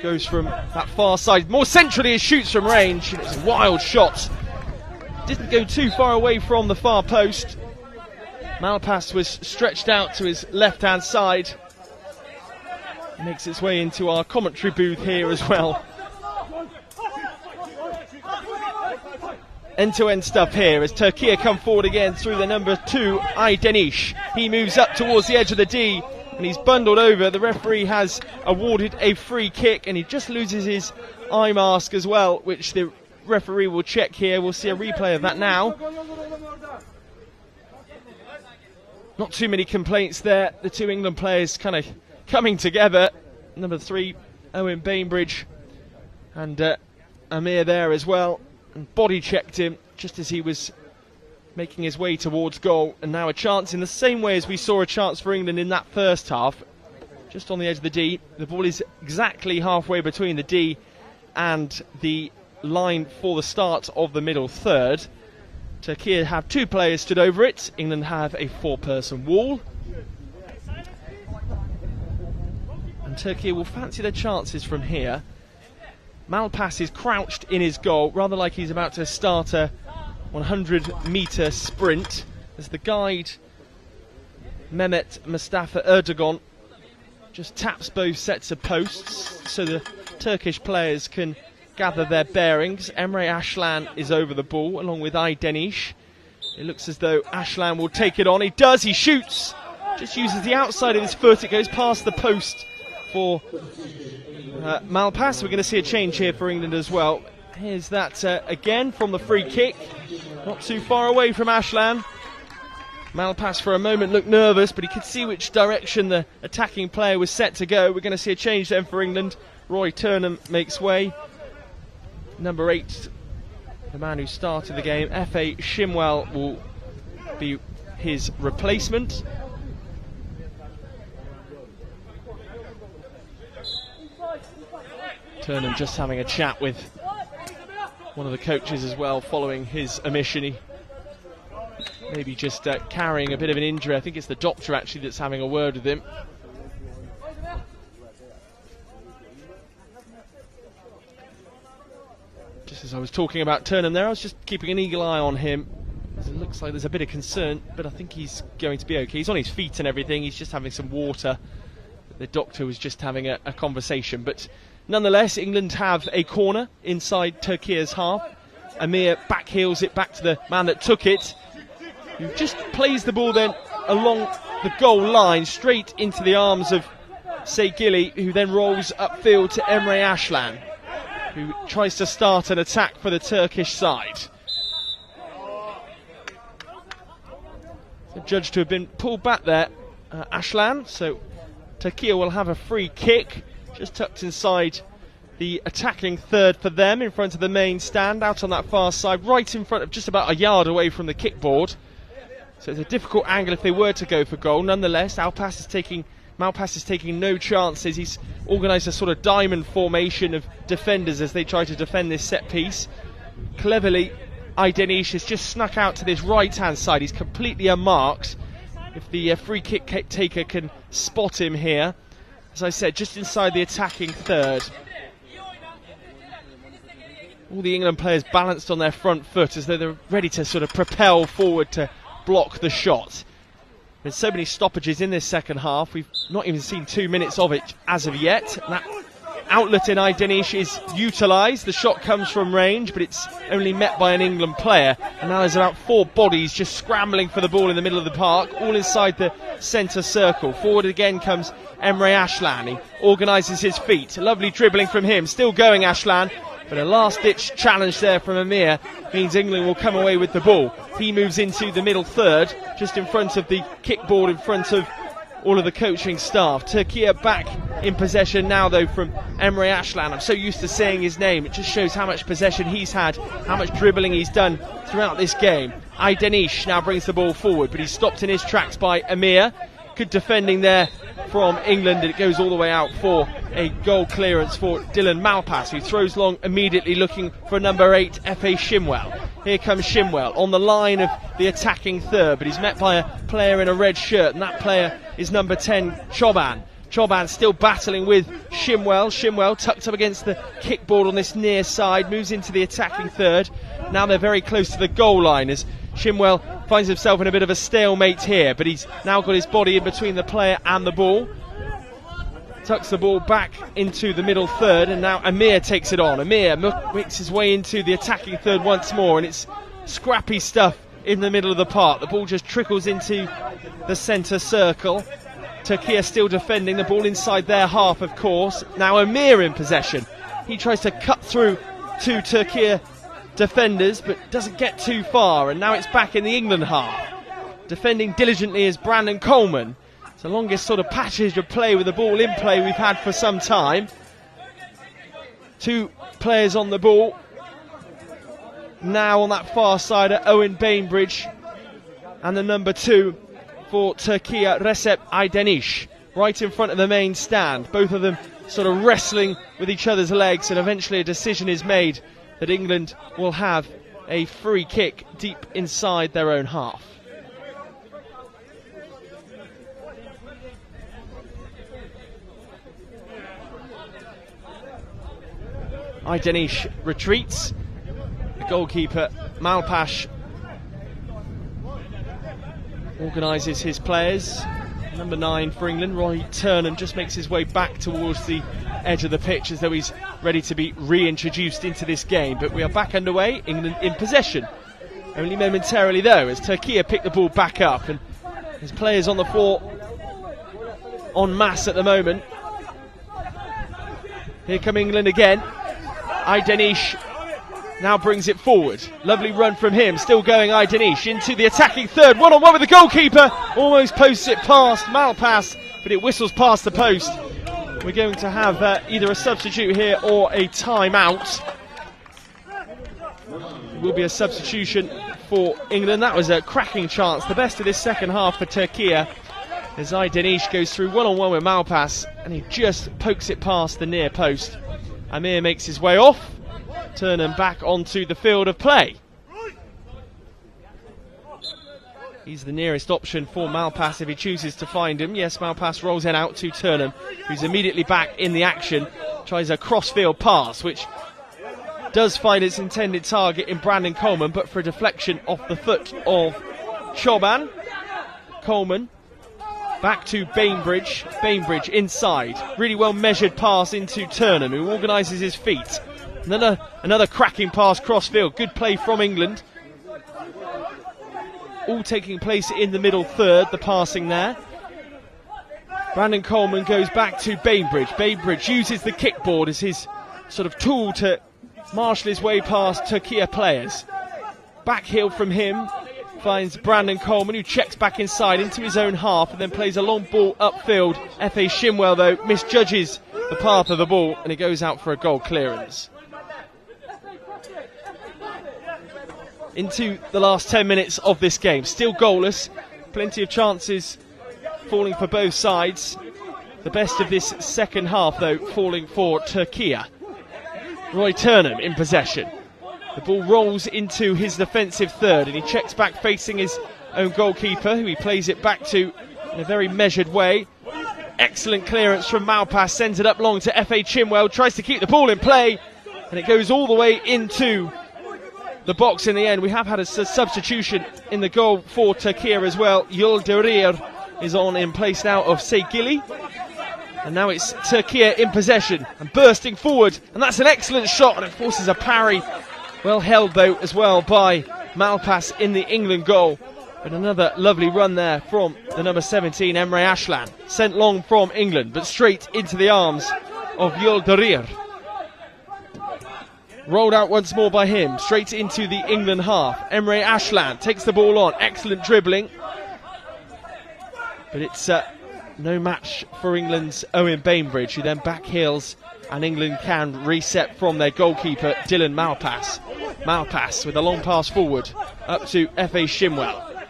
Goes from that far side more centrally as shoots from range. And it's a wild shot. Didn't go too far away from the far post. Malpass was stretched out to his left-hand side. Makes its way into our commentary booth here as well. End-to-end stuff here as Türkiye come forward again through the number 2, Aydeniş. He moves up towards the edge of the D and he's bundled over. The referee has awarded a free kick and he just loses his eye mask as well, which the referee will check here. We'll see a replay of that now. Not too many complaints there. The 2 England players kind of coming together. Number 3, Owen Bainbridge, and Amir there as well. And body checked him just as he was making his way towards goal. And now a chance in the same way as we saw a chance for England in that first half. Just on the edge of the D. The ball is exactly halfway between the D and the line for the start of the middle third. Türkiye have 2 players stood over it. England have a 4-person wall. And Türkiye will fancy their chances from here. Malpass is crouched in his goal, rather like he's about to start a 100-metre sprint, as the guide, Mehmet Mustafa Erdogan, just taps both sets of posts so the Turkish players can gather their bearings. Emre Aslan is over the ball, along with Aydeniş. It looks as though Aslan will take it on. He does, he shoots, just uses the outside of his foot. It goes past the post for Malpass. We're going to see a change here for England as well. Here's that again from the free kick. Not too far away from Aslan. Malpass for a moment looked nervous, but he could see which direction the attacking player was set to go. We're going to see a change then for England. Roy Turnham makes way. Number 8, the man who started the game. F.A. Shimwell will be his replacement. Turnham just having a chat with one of the coaches as well following his omission. He maybe just carrying a bit of an injury. I think it's the doctor actually that's having a word with him. Just as I was talking about Turnham there, I was just keeping an eagle eye on him. It looks like there's a bit of concern, but I think he's going to be okay. He's on his feet and everything. He's just having some water. The doctor was just having a conversation. But nonetheless, England have a corner inside Turkiye's half. Amir backheels it back to the man that took it, who just plays the ball then along the goal line straight into the arms of Şegili, who then rolls upfield to Emre Aslan, who tries to start an attack for the Turkish side. So judged to have been pulled back there, Aslan, so Türkiye will have a free kick, just tucked inside the attacking third for them, in front of the main stand, out on that far side, right in front of, just about a yard away from the kickboard. So it's a difficult angle if they were to go for goal. Nonetheless, Malpas is taking no chances. He's organised a sort of diamond formation of defenders as they try to defend this set piece. Cleverly, Aydeniş has just snuck out to this right-hand side. He's completely unmarked. If the free kick taker can spot him here, as I said, just inside the attacking third. All the England players balanced on their front foot as though they're ready to sort of propel forward to block the shot. There's so many stoppages in this second half. We've not even seen 2 minutes of it as of yet. That outlet in Aydeniş is utilised. The shot comes from range, but it's only met by an England player. And now there's about 4 bodies just scrambling for the ball in the middle of the park, all inside the centre circle. Forward again comes Emre Aslan. He organises his feet. Lovely dribbling from him. Still going, Aslan. But a last-ditch challenge there from Amir means England will come away with the ball. He moves into the middle third, just in front of the kickboard, in front of all of the coaching staff. Türkiye back in possession now, though, from Emre Aslan. I'm so used to saying his name. It just shows how much possession he's had, how much dribbling he's done throughout this game. Aydeniş now brings the ball forward, but he's stopped in his tracks by Amir. Good defending there from England, and it goes all the way out for a goal clearance for Dylan Malpas, who throws long immediately, looking for number 8, F.A. Shimwell. Here comes Shimwell on the line of the attacking third, but he's met by a player in a red shirt, and that player is number 10, Çoban. Çoban still battling with Shimwell. Shimwell tucked up against the kickboard on this near side, moves into the attacking third. Now they're very close to the goal line as Shimwell finds himself in a bit of a stalemate here, but he's now got his body in between the player and the ball. Tucks the ball back into the middle third, and now Amir takes it on. Amir makes his way into the attacking third once more, and it's scrappy stuff in the middle of the park. The ball just trickles into the centre circle. Türkiye still defending, the ball inside their half, of course. Now Amir in possession. He tries to cut through to Türkiye defenders, but doesn't get too far, and now it's back in the England half. Defending diligently is Brandon Coleman. It's the longest sort of passage of play with the ball in play we've had for some time. 2 players on the ball. Now on that far side are Owen Bainbridge and the number 2 for Türkiye, Recep Aydeniş, right in front of the main stand. Both of them sort of wrestling with each other's legs, and eventually a decision is made that England will have a free kick deep inside their own half. Aydeniş retreats. The goalkeeper, Malpas, organises his players. Number 9 for England, Roy Turnham, just makes his way back towards the edge of the pitch as though he's ready to be reintroduced into this game. But we are back underway, England in possession. Only momentarily though, as Türkiye pick the ball back up, and his players on the floor en masse at the moment. Here come England again. Aydeniş now brings it forward. Lovely run from him. Still going, Aydeniş into the attacking third. 1-on-1 with the goalkeeper. Almost posts it past Malpas, but it whistles past the post. We're going to have either a substitute here or a timeout. will be a substitution for England. That was a cracking chance, the best of this second half for Türkiye, as Aydeniş goes through one-on-one with Malpas and he just pokes it past the near post. Amir makes his way off, Turnham back onto the field of play. He's the nearest option for Malpas if he chooses to find him. Yes, Malpas rolls it out to Turnham, who's immediately back in the action, tries a cross-field pass, which does find its intended target in Brandon Coleman, but for a deflection off the foot of Choban. Coleman back to Bainbridge. Bainbridge inside. Really well measured pass into Turnham, who organises his feet. Another cracking pass cross-field. Good play from England. All taking place in the middle third, the passing there. Brandon Coleman goes back to Bainbridge. Bainbridge uses the kickboard as his sort of tool to marshal his way past Türkiye players. Back heel from him finds Brandon Coleman, who checks back inside into his own half and then plays a long ball upfield. F.A. Shimwell, though, misjudges the path of the ball and it goes out for a goal clearance. Into the last 10 minutes of this game. Still goalless. Plenty of chances falling for both sides. The best of this second half, though, falling for Türkiye. Roy Turnham in possession. The ball rolls into his defensive third and he checks back facing his own goalkeeper, who he plays it back to in a very measured way. Excellent clearance from Malpas, sends it up long to F.A. Chimwell, tries to keep the ball in play and it goes all the way into the box in the end. We have had a substitution in the goal for Türkiye as well. Yildirir is on in place now of Segili. And now it's Türkiye in possession and bursting forward. And that's an excellent shot and it forces a parry. Well held though as well by Malpas in the England goal. But another lovely run there from the number 17, Emre Aslan. Sent long from England but straight into the arms of Yildirir. Rolled out once more by him, straight into the England half. Emre Aslan takes the ball on, excellent dribbling. But it's no match for England's Owen Bainbridge, who then back heels and England can reset from their goalkeeper, Dylan Malpas. Malpas with a long pass forward up to F.A. Shimwell.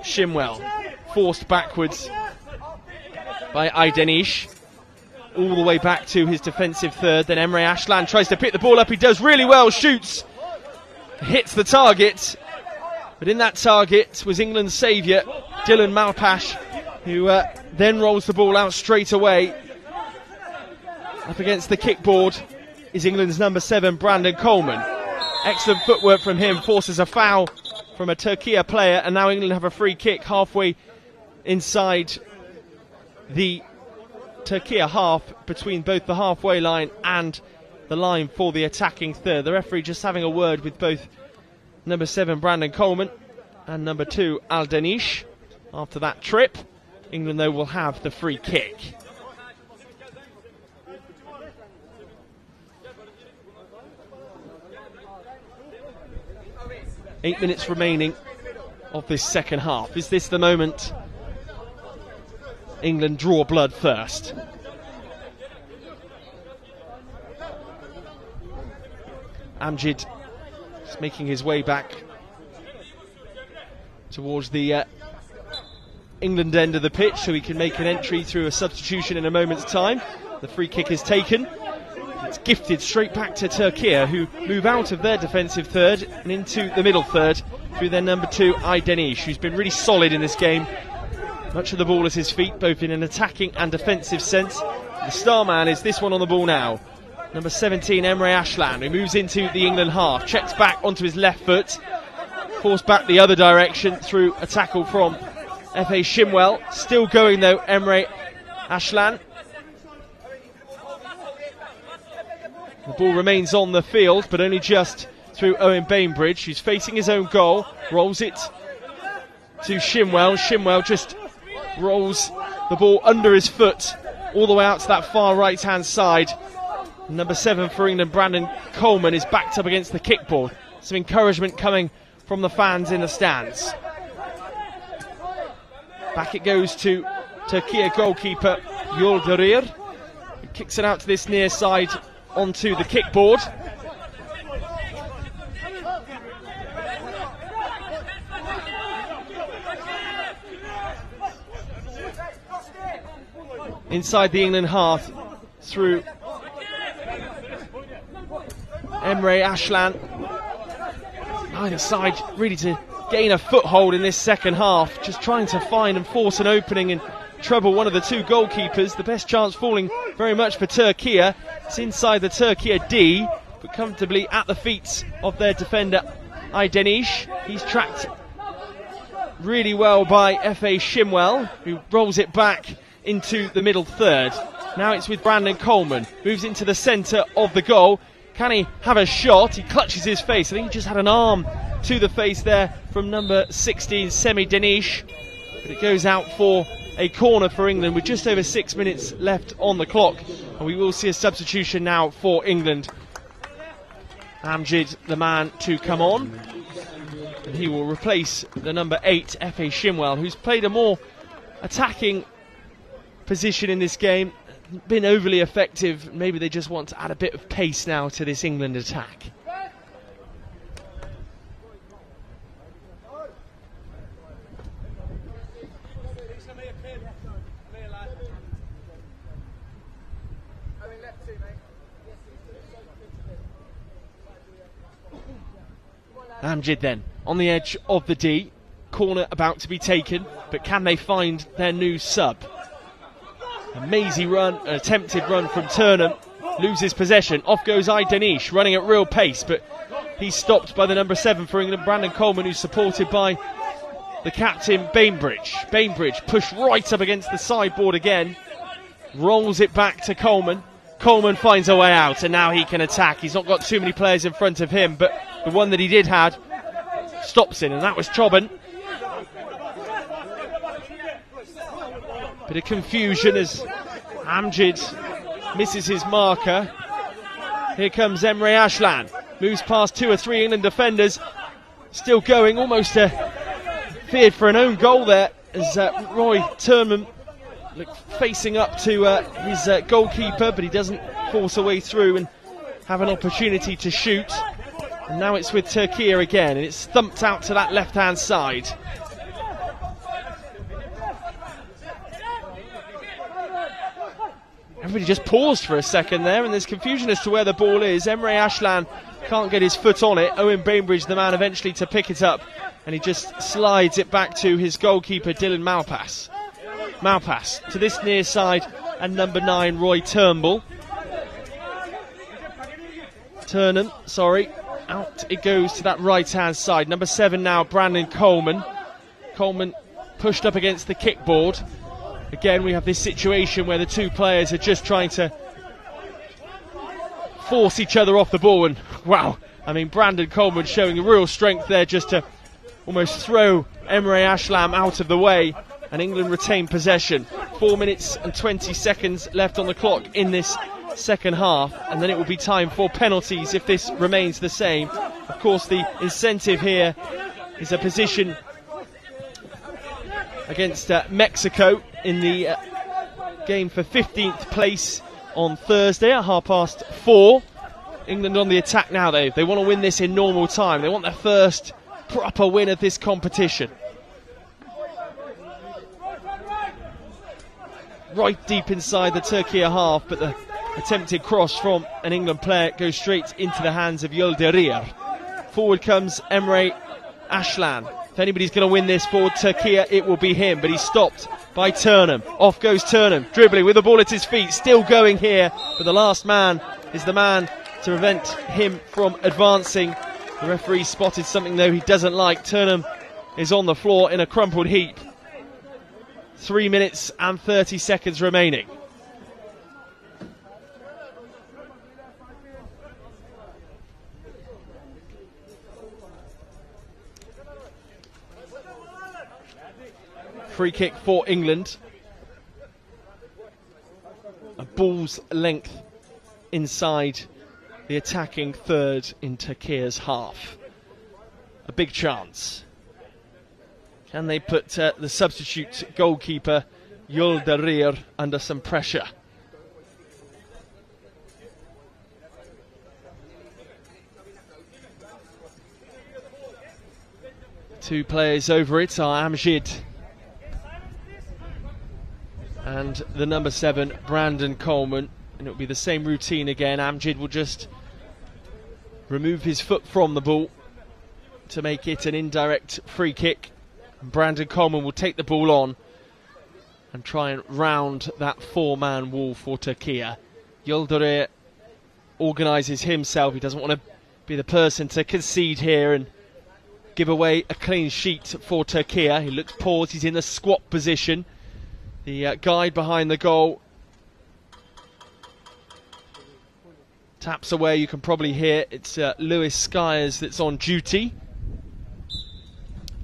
Shimwell forced backwards by Aydeniş. All the way back to his defensive third. Then Emre Aslan tries to pick the ball up. He does really well, shoots, hits the target. But in that target was England's saviour, Dylan Malpas, who then rolls the ball out straight away. Up against the kickboard is England's number 7, Brandon Coleman. Excellent footwork from him, forces a foul from a Türkiye player, and now England have a free kick halfway inside the Türkiye half, between both the halfway line and the line for the attacking third. The referee just having a word with both number 7 Brandon Coleman and number 2 Aydeniş after that trip. England though will have the free kick. Eight minutes remaining of this second half. Is this the moment England draw blood first? Amjid is making his way back towards the England end of the pitch so he can make an entry through a substitution in a moment's time. The free kick is taken. It's gifted straight back to Türkiye, who move out of their defensive third and into the middle third through their number 2 Aydeniş, who's been really solid in this game. Much of the ball at his feet, both in an attacking and defensive sense. The star man is this one on the ball now. Number 17, Emre Aslan, who moves into the England half, checks back onto his left foot, forced back the other direction through a tackle from F.A. Shimwell. Still going though, Emre Aslan. The ball remains on the field, but only just through Owen Bainbridge, who's facing his own goal, rolls it to Shimwell. Shimwell just rolls the ball under his foot all the way out to that far right hand side. Number 7 for England, Brandon Coleman, is backed up against the kickboard. Some encouragement coming from the fans in the stands. Back it goes to Türkiye goalkeeper Yildirir, who kicks it out to this near side onto the kickboard. inside the England half through Emre Aslan. Either side really to gain a foothold in this second half, just trying to find and force an opening and trouble one of the two goalkeepers. The best chance falling very much for Türkiye. It's inside the Türkiye D, but comfortably at the feet of their defender Aydeniş. He's tracked really well by Efe Shimwell, who rolls it back into the middle third. Now it's with Brandon Coleman, moves into the centre of the goal. Can he have a shot? He clutches his face. I think he just had an arm to the face there from number 16, Semih Deniş. But it goes out for a corner for England with just over 6 minutes left on the clock. And we will see a substitution now for England. Amjid, the man to come on. And he will replace the number 8, Efe Shimwell, who's played a more attacking position in this game. Been overly effective. Maybe they just want to add a bit of pace now to this England attack. Amjid then on the edge of the D. Corner about to be taken, but can they find their new sub? A mazy run, an attempted run from Turnham, loses possession. Off goes Aydeniş, running at real pace, but he's stopped by the number 7 for England, Brandon Coleman, who's supported by the captain, Bainbridge. Bainbridge pushed right up against the sideboard again, rolls it back to Coleman. Coleman finds a way out, and now he can attack. He's not got too many players in front of him, but the one that he did have stops in, and that was Choban. Bit of confusion as Amjid misses his marker. Here comes Emre Aslan. Moves past 2 or 3 England defenders. Still going, almost feared for an own goal there as Roy Turnham facing up to his goalkeeper, but he doesn't force a way through and have an opportunity to shoot. And now it's with Türkiye again, and it's thumped out to that left-hand side. Everybody just paused for a second there, and there's confusion as to where the ball is. Emre Aslan can't get his foot on it. Owen Bainbridge, the man eventually to pick it up, and he just slides it back to his goalkeeper, Dylan Malpass. Malpass to this near side, and number 9, Roy Turnbull. Turnham, sorry. Out it goes to that right-hand side. Number 7 now, Brandon Coleman. Coleman pushed up against the kickboard. Again, we have this situation where the two players are just trying to force each other off the ball. And wow, I mean, Brandon Coleman showing a real strength there just to almost throw Emre Aslan out of the way. And England retain possession. 4 minutes and 20 seconds left on the clock in this second half. And then it will be time for penalties if this remains the same. Of course, the incentive here is a position against Mexico in the game for 15th place on Thursday at 4:30. England on the attack now, though. They want to win this in normal time. They want their first proper win of this competition. Right deep inside the Türkiye half, but the attempted cross from an England player goes straight into the hands of Yildirim. Forward comes Emre Aslan. If anybody's going to win this for Türkiye, it will be him, but he's stopped by Turnham. Off goes Turnham, dribbling with the ball at his feet, still going here, but the last man is the man to prevent him from advancing. The referee spotted something, though, he doesn't like. Turnham is on the floor in a crumpled heap. 3 minutes and 30 seconds remaining. Free kick for England. A ball's length inside the attacking third in Türkiye's half. A big chance. Can they put the substitute goalkeeper Yildirim under some pressure? Two players over it are Amjid and the number 7, Brandon Coleman. And it'll be the same routine again. Amjad will just remove his foot from the ball to make it an indirect free kick. And Brandon Coleman will take the ball on and try and round that 4-man wall for Turkey. Yildirim organises himself. He doesn't want to be the person to concede here and give away a clean sheet for Turkey. He looks paused. He's in the squat position. The guide behind the goal taps away. You can probably hear it's Lewis Skyers that's on duty.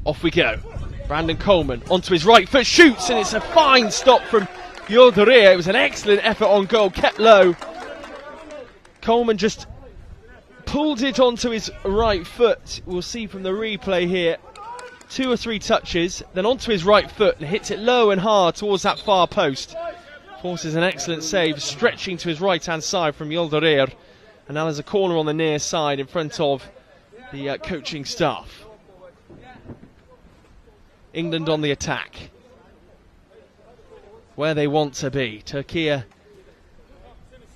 Off we go. Brandon Coleman onto his right foot, shoots, and it's a fine stop from Yildirim. It was an excellent effort on goal, kept low. Coleman just pulled it onto his right foot. We'll see from the replay here, 2 or 3 touches, then onto his right foot and hits it low and hard towards that far post. Forces an excellent save, stretching to his right hand side from Yildirim. And now there's a corner on the near side in front of the coaching staff. England on the attack, where they want to be. Turkey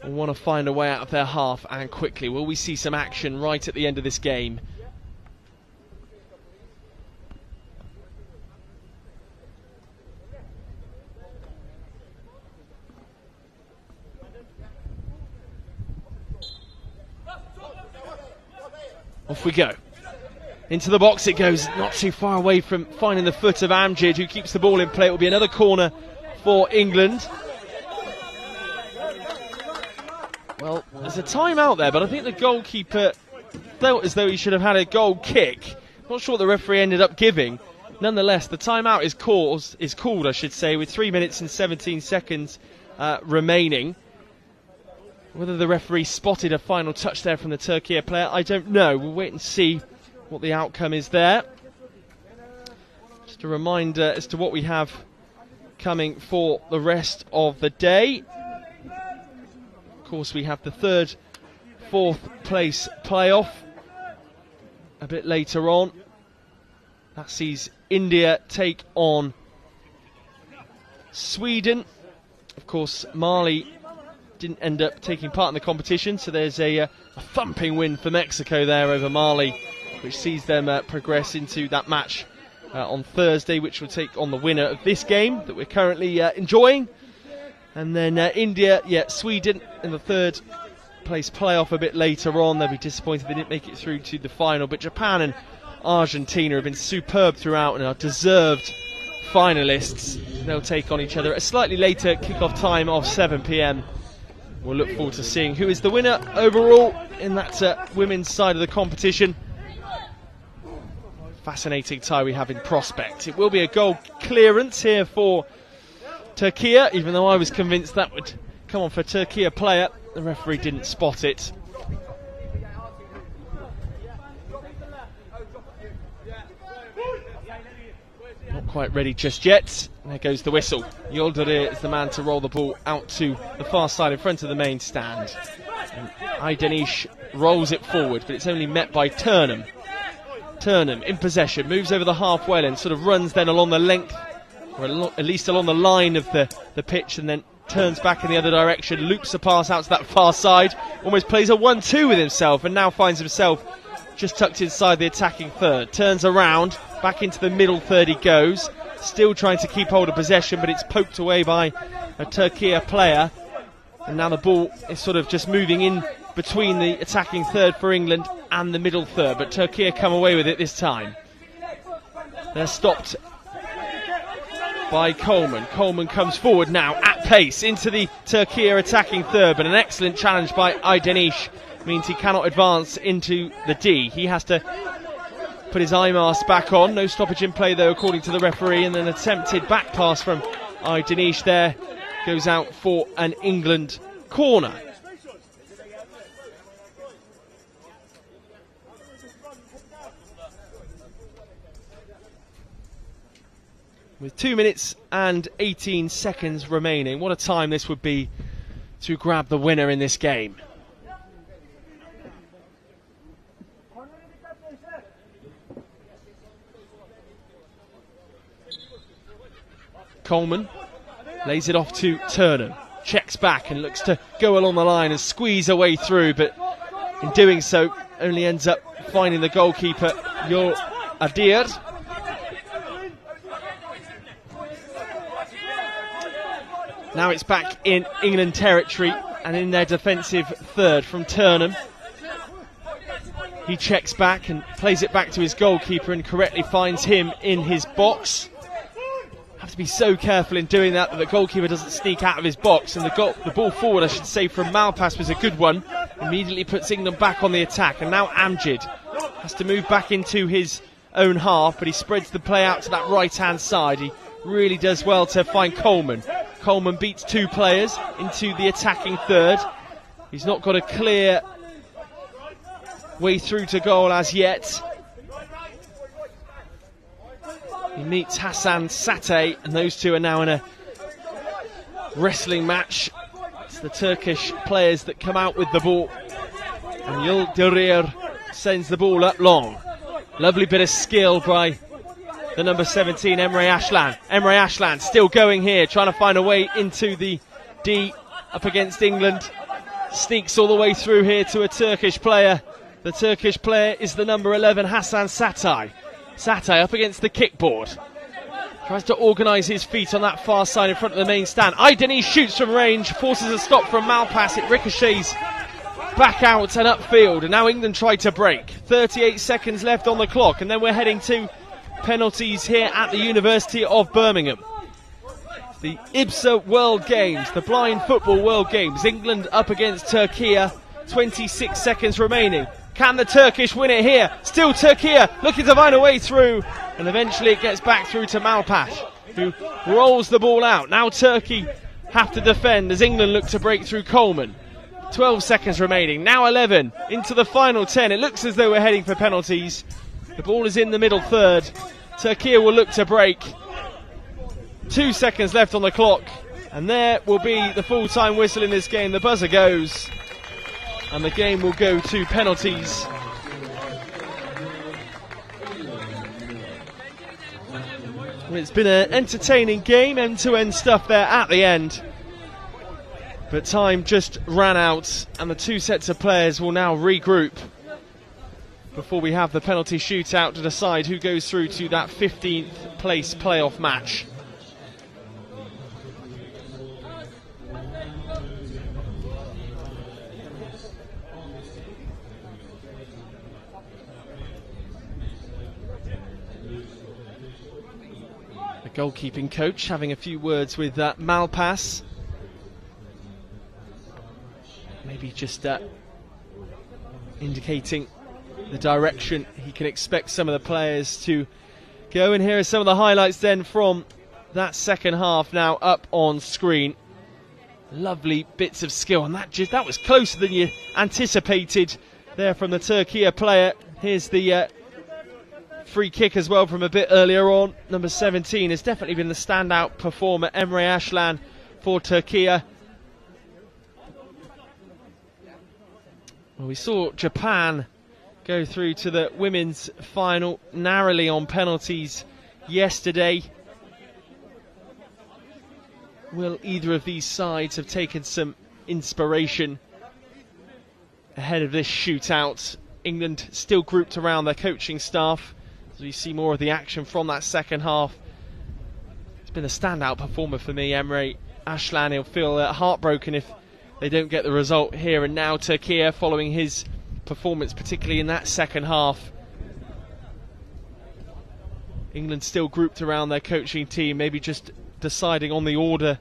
will want to find a way out of their half, and quickly. Will we see some action right at the end of this game? Off we go. Into the box it goes, not too far away from finding the foot of Amjad, who keeps the ball in play. It will be another corner for England. Well, there's a timeout there, but I think the goalkeeper felt as though he should have had a goal kick. Not sure what the referee ended up giving. Nonetheless, the timeout is called, I should say, with 3 minutes and 17 seconds remaining. Whether the referee spotted a final touch there from the Turkey player, I don't know. We'll wait and see what the outcome is there. Just a reminder as to what we have coming for the rest of the day. Of course, we have the 3rd, 4th place playoff a bit later on. That sees India take on Sweden. Of course, Mali didn't end up taking part in the competition, so there's a thumping win for Mexico there over Mali, which sees them progress into that match on Thursday, which will take on the winner of this game that we're currently enjoying. And then India, Sweden in the 3rd place playoff a bit later on. They'll be disappointed they didn't make it through to the final, but Japan and Argentina have been superb throughout and are deserved finalists. They'll take on each other at a slightly later kick-off time of 7 p.m. We'll look forward to seeing who is the winner overall in that women's side of the competition. Fascinating tie we have in prospect. It will be a goal clearance here for Turkey, even though I was convinced that would come on for a Turkey player. The referee didn't spot it. Not quite ready just yet. There goes the whistle. Yildirim is the man to roll the ball out to the far side in front of the main stand. And Aydenish rolls it forward, but it's only met by Turnham. Turnham in possession, moves over the halfway line, sort of runs then along the length, or at least along the line of the pitch, and then turns back in the other direction, loops a pass out to that far side, almost plays a 1-2 with himself, and now finds himself just tucked inside the attacking third. Turns around, back into the middle third he goes, still trying to keep hold of possession, but it's poked away by a Turkey player, and now the ball is sort of just moving in between the attacking third for England and the middle third, but Turkey come away with it this time. They're stopped by Coleman. Coleman comes forward now at pace into the Turkey attacking third, but an excellent challenge by Aydenish means he cannot advance into the D. He has to put his eye mask back on. No stoppage in play though, according to the referee, and an attempted back pass from Aydenish there goes out for an England corner. With 2 minutes and 18 seconds remaining, what a time this would be to grab the winner in this game. Coleman Lays it off to Turnham. Checks back and looks to go along the line and squeeze her way through, but in doing so only ends up finding the goalkeeper, Yul Adir. Now it's back in England territory and in their defensive third from Turnham. He checks back and plays it back to his goalkeeper and correctly finds him in his box. Have to be so careful in doing that the goalkeeper doesn't sneak out of his box, and the ball forward, I should say, from Malpass was a good one. Immediately puts England back on the attack, and now Amjad has to move back into his own half, but he spreads the play out to that right hand side. He really does well to find Coleman. Coleman beats two players into the attacking third. He's not got a clear way through to goal as yet. He meets Hassan Satay, and those two are now in a wrestling match. It's the Turkish players that come out with the ball, and Yildirir sends the ball up long. Lovely bit of skill by the number 17, Emre Ashlan. Emre Ashlan still going here, trying to find a way into the D up against England. Sneaks all the way through here to a Turkish player. The Turkish player is the number 11, Hassan Satay. Satay up against the kickboard. Tries to organise his feet on that far side in front of the main stand. Aydeni shoots from range, forces a stop from Malpass. It ricochets back out and upfield. And now England try to break. 38 seconds left on the clock. And then we're heading to penalties here at the University of Birmingham. The IBSA World Games, the Blind Football World Games. England up against Turkey. 26 seconds remaining. Can the Turkish win it here? Still Turkey looking to find a way through, and eventually it gets back through to Malpass, who rolls the ball out. Now Turkey have to defend as England look to break through Coleman. 12 seconds remaining, now 11 into the final 10. It looks as though we're heading for penalties. The ball is in the middle third. Turkey will look to break. 2 seconds left on the clock, and there will be the full-time whistle in this game. The buzzer goes, and the game will go to penalties. Well, it's been an entertaining game, end-to-end stuff there at the end. But time just ran out, and the two sets of players will now regroup before we have the penalty shootout to decide who goes through to that 15th place playoff match. Goalkeeping coach having a few words with Malpass. Maybe just indicating the direction he can expect some of the players to go. And here are some of the highlights then from that second half now up on screen. Lovely bits of skill, and that was closer than you anticipated there from the Turkey player. Here's the free kick as well from a bit earlier on. Number 17 has definitely been the standout performer, Emre Ashlan, for Turkey. Well, we saw Japan go through to the women's final narrowly on penalties yesterday. Will either of these sides have taken some inspiration ahead of this shootout? England still grouped around their coaching staff. So you see more of the action from that second half. It's been a standout performer for me, Emre Ashlan. He'll feel heartbroken if they don't get the result here and now. Turkey following his performance, particularly in that second half. England still grouped around their coaching team, maybe just deciding on the order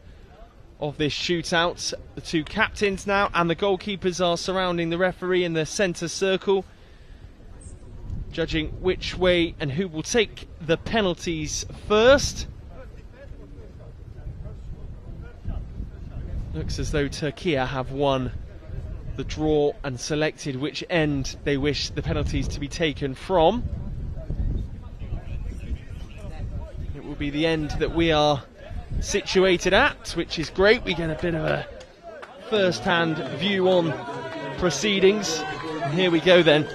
of this shootout. The two captains now and the goalkeepers are surrounding the referee in the centre circle, judging which way and who will take the penalties first. Looks as though Turkey have won the draw and selected which end they wish the penalties to be taken from. It will be the end that we are situated at, which is great. We get a bit of a first-hand view on proceedings. And here we go then.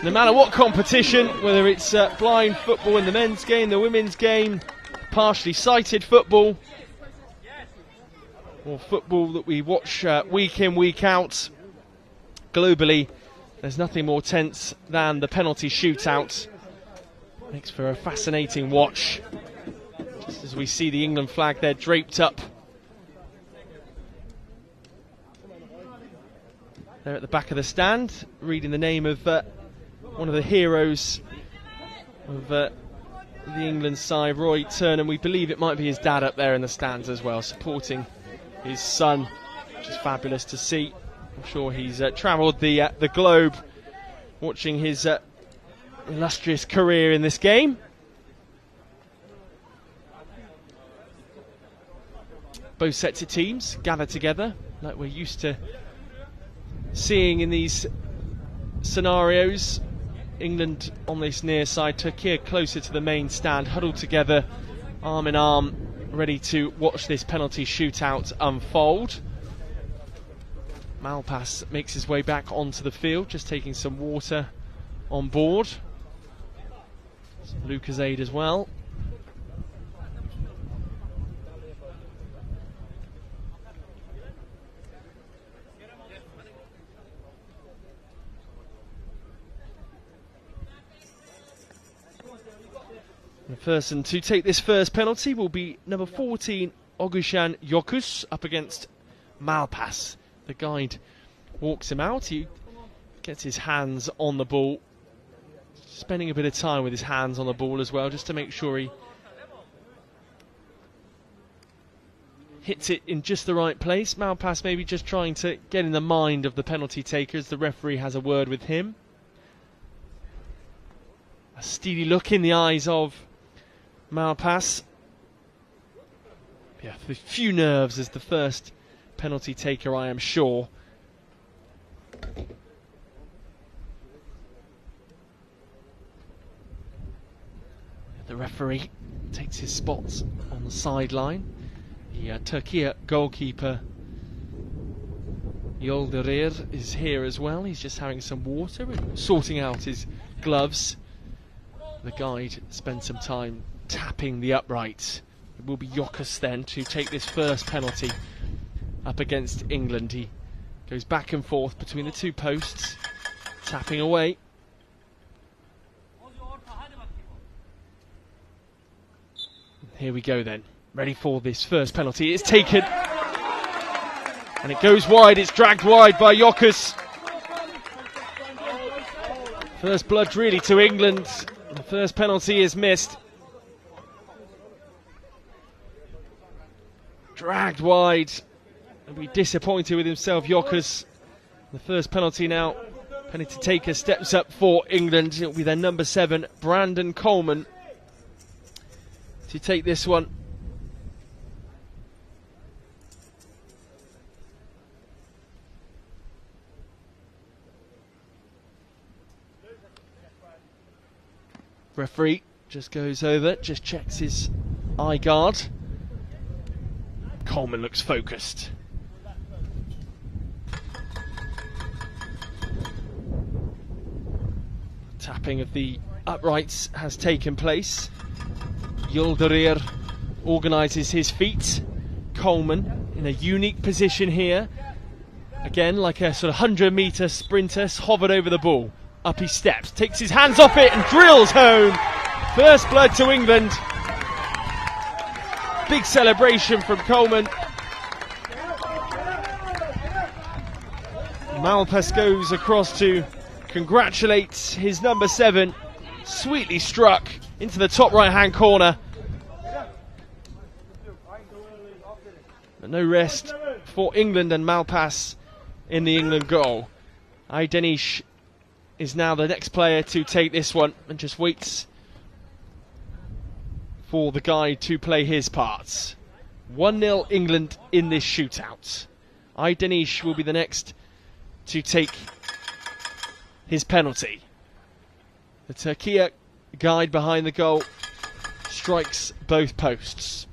No matter what competition, whether it's blind football in the men's game, the women's game, partially sighted football, or football that we watch week in, week out. Globally, there's nothing more tense than the penalty shootout. Makes for a fascinating watch. Just as we see the England flag there draped up there at the back of the stand, reading the name of one of the heroes of the England side, Roy Turner. We believe it might be his dad up there in the stands as well, supporting his son, which is fabulous to see. I'm sure he's travelled the globe watching his illustrious career in this game. Both sets of teams gather together like we're used to seeing in these scenarios. England on this near side, Turkey closer to the main stand, huddled together, arm in arm, ready to watch this penalty shootout unfold. Malpass makes his way back onto the field, just taking some water on board. Lucas aid as well. The person to take this first penalty will be number 14, Ogushan Yokus, up against Malpass. The guide walks him out. He gets his hands on the ball, spending a bit of time with his hands on the ball as well, just to make sure he hits it in just the right place. Malpass maybe just trying to get in the mind of the penalty taker as the referee has a word with him. A steely look in the eyes of Malpass. Yeah, a few nerves as the first penalty taker, I am sure. The referee takes his spots on the sideline. The Turkey goalkeeper Yolderir is here as well. He's just having some water and sorting out his gloves. The guide spends some time tapping the uprights. It will be Yokus then to take this first penalty up against England. He goes back and forth between the two posts, tapping away. Here we go then, ready for this first penalty. It's taken, and it goes wide. It's dragged wide by Yokus. First blood really to England. The first penalty is missed. Dragged wide. He'll be disappointed with himself, Yokus. The first penalty now. Penalty taker steps up for England. It'll be their number 7, Brandon Coleman, to take this one. Referee just goes over, just checks his eye guard. Coleman looks focused. Tapping of the uprights has taken place. Yildirir organises his feet. Coleman in a unique position here. Again, like a sort of 100-metre sprinter, hovered over the ball. Up he steps, takes his hands off it and drills home. First blood to England. Big celebration from Coleman. Malpass goes across to congratulate his number 7. Sweetly struck into the top right-hand corner. But no rest for England and Malpass in the England goal. Aydenish is now the next player to take this one and just waits for the guy to play his parts. 1-0 England in this shootout. Aydenish will be the next to take his penalty. The Turkey guide behind the goal strikes both posts.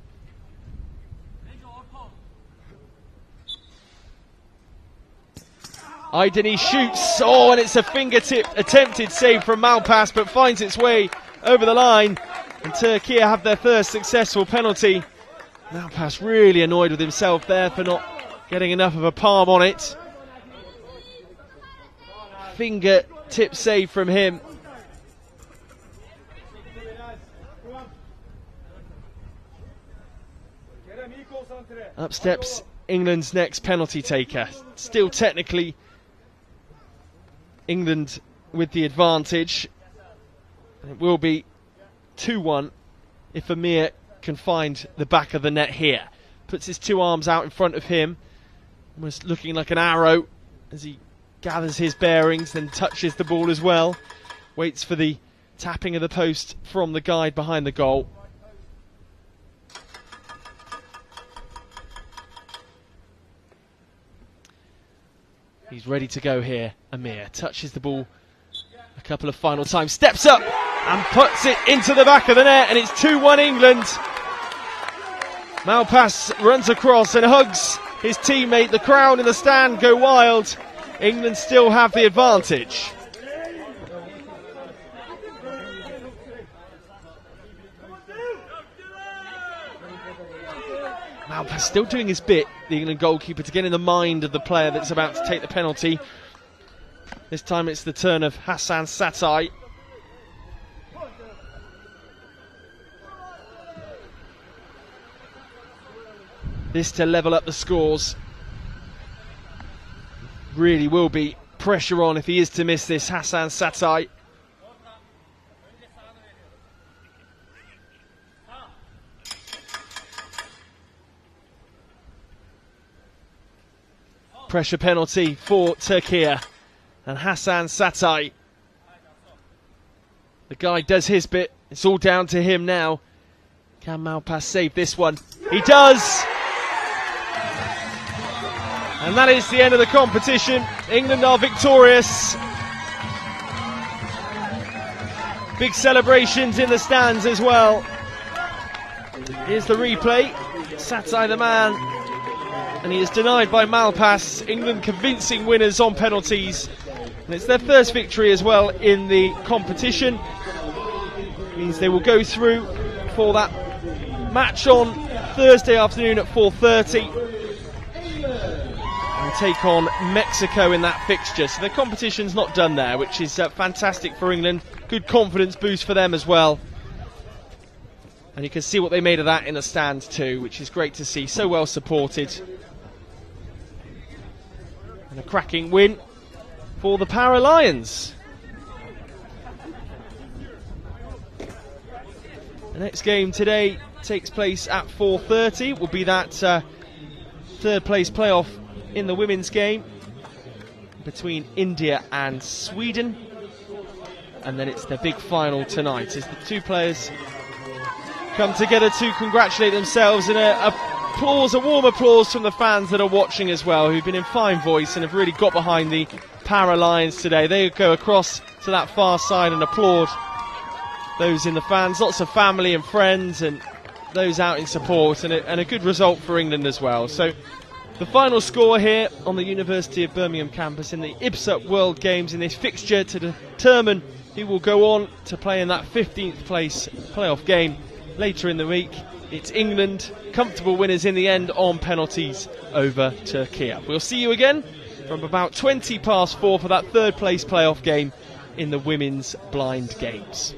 Aydenish shoots, and it's a fingertip attempted save from Malpass, but finds its way over the line, and Turkey have their first successful penalty Malpass really annoyed with himself there for not getting enough of a palm on it. Fingertip save from him. Up steps England's next penalty taker. Still technically England with the advantage. It will be 2-1 if Amir can find the back of the net here. Puts his two arms out in front of him, almost looking like an arrow as he gathers his bearings, then touches the ball as well. Waits for the tapping of the post from the guide behind the goal. He's ready to go here. Amir touches the ball a couple of final times, steps up and puts it into the back of the net, and it's 2-1 England. Malpass runs across and hugs his teammate. The crowd in the stand go wild. England still have the advantage. Malpass still doing his bit, the England goalkeeper, to get in the mind of the player that's about to take the penalty. This time it's the turn of Hassan Satai. This to level up the scores. Really will be pressure on if he is to miss this, Hassan Satai. Pressure penalty for Türkiye and Hassan Satai. The guy does his bit. It's all down to him now. Can Malpass save this one? He does! And that is the end of the competition. England are victorious. Big celebrations in the stands as well. Here's the replay. Satai the man. And he is denied by Malpass. England convincing winners on penalties. And it's their first victory as well in the competition. Means they will go through for that match on Thursday afternoon at 4:30. And take on Mexico in that fixture. So the competition's not done there, which is fantastic for England. Good confidence boost for them as well. And you can see what they made of that in the stands too, which is great to see. So well supported. And a cracking win for the Para Lions. The next game today takes place at 4:30. Will be that third place playoff in the women's game between India and Sweden. And then it's the big final tonight as the two players come together to congratulate themselves, and a warm applause from the fans that are watching as well, who've been in fine voice and have really got behind the Para Lions today. They go across to that far side and applaud those in the fans. Lots of family and friends and those out in support, and a good result for England as well. So the final score here on the University of Birmingham campus in the IBSA World Games in this fixture to determine who will go on to play in that 15th place playoff game later in the week. It's England, comfortable winners in the end on penalties over Türkiye. We'll see you again from about 4:20 for that third place playoff game in the women's blind games.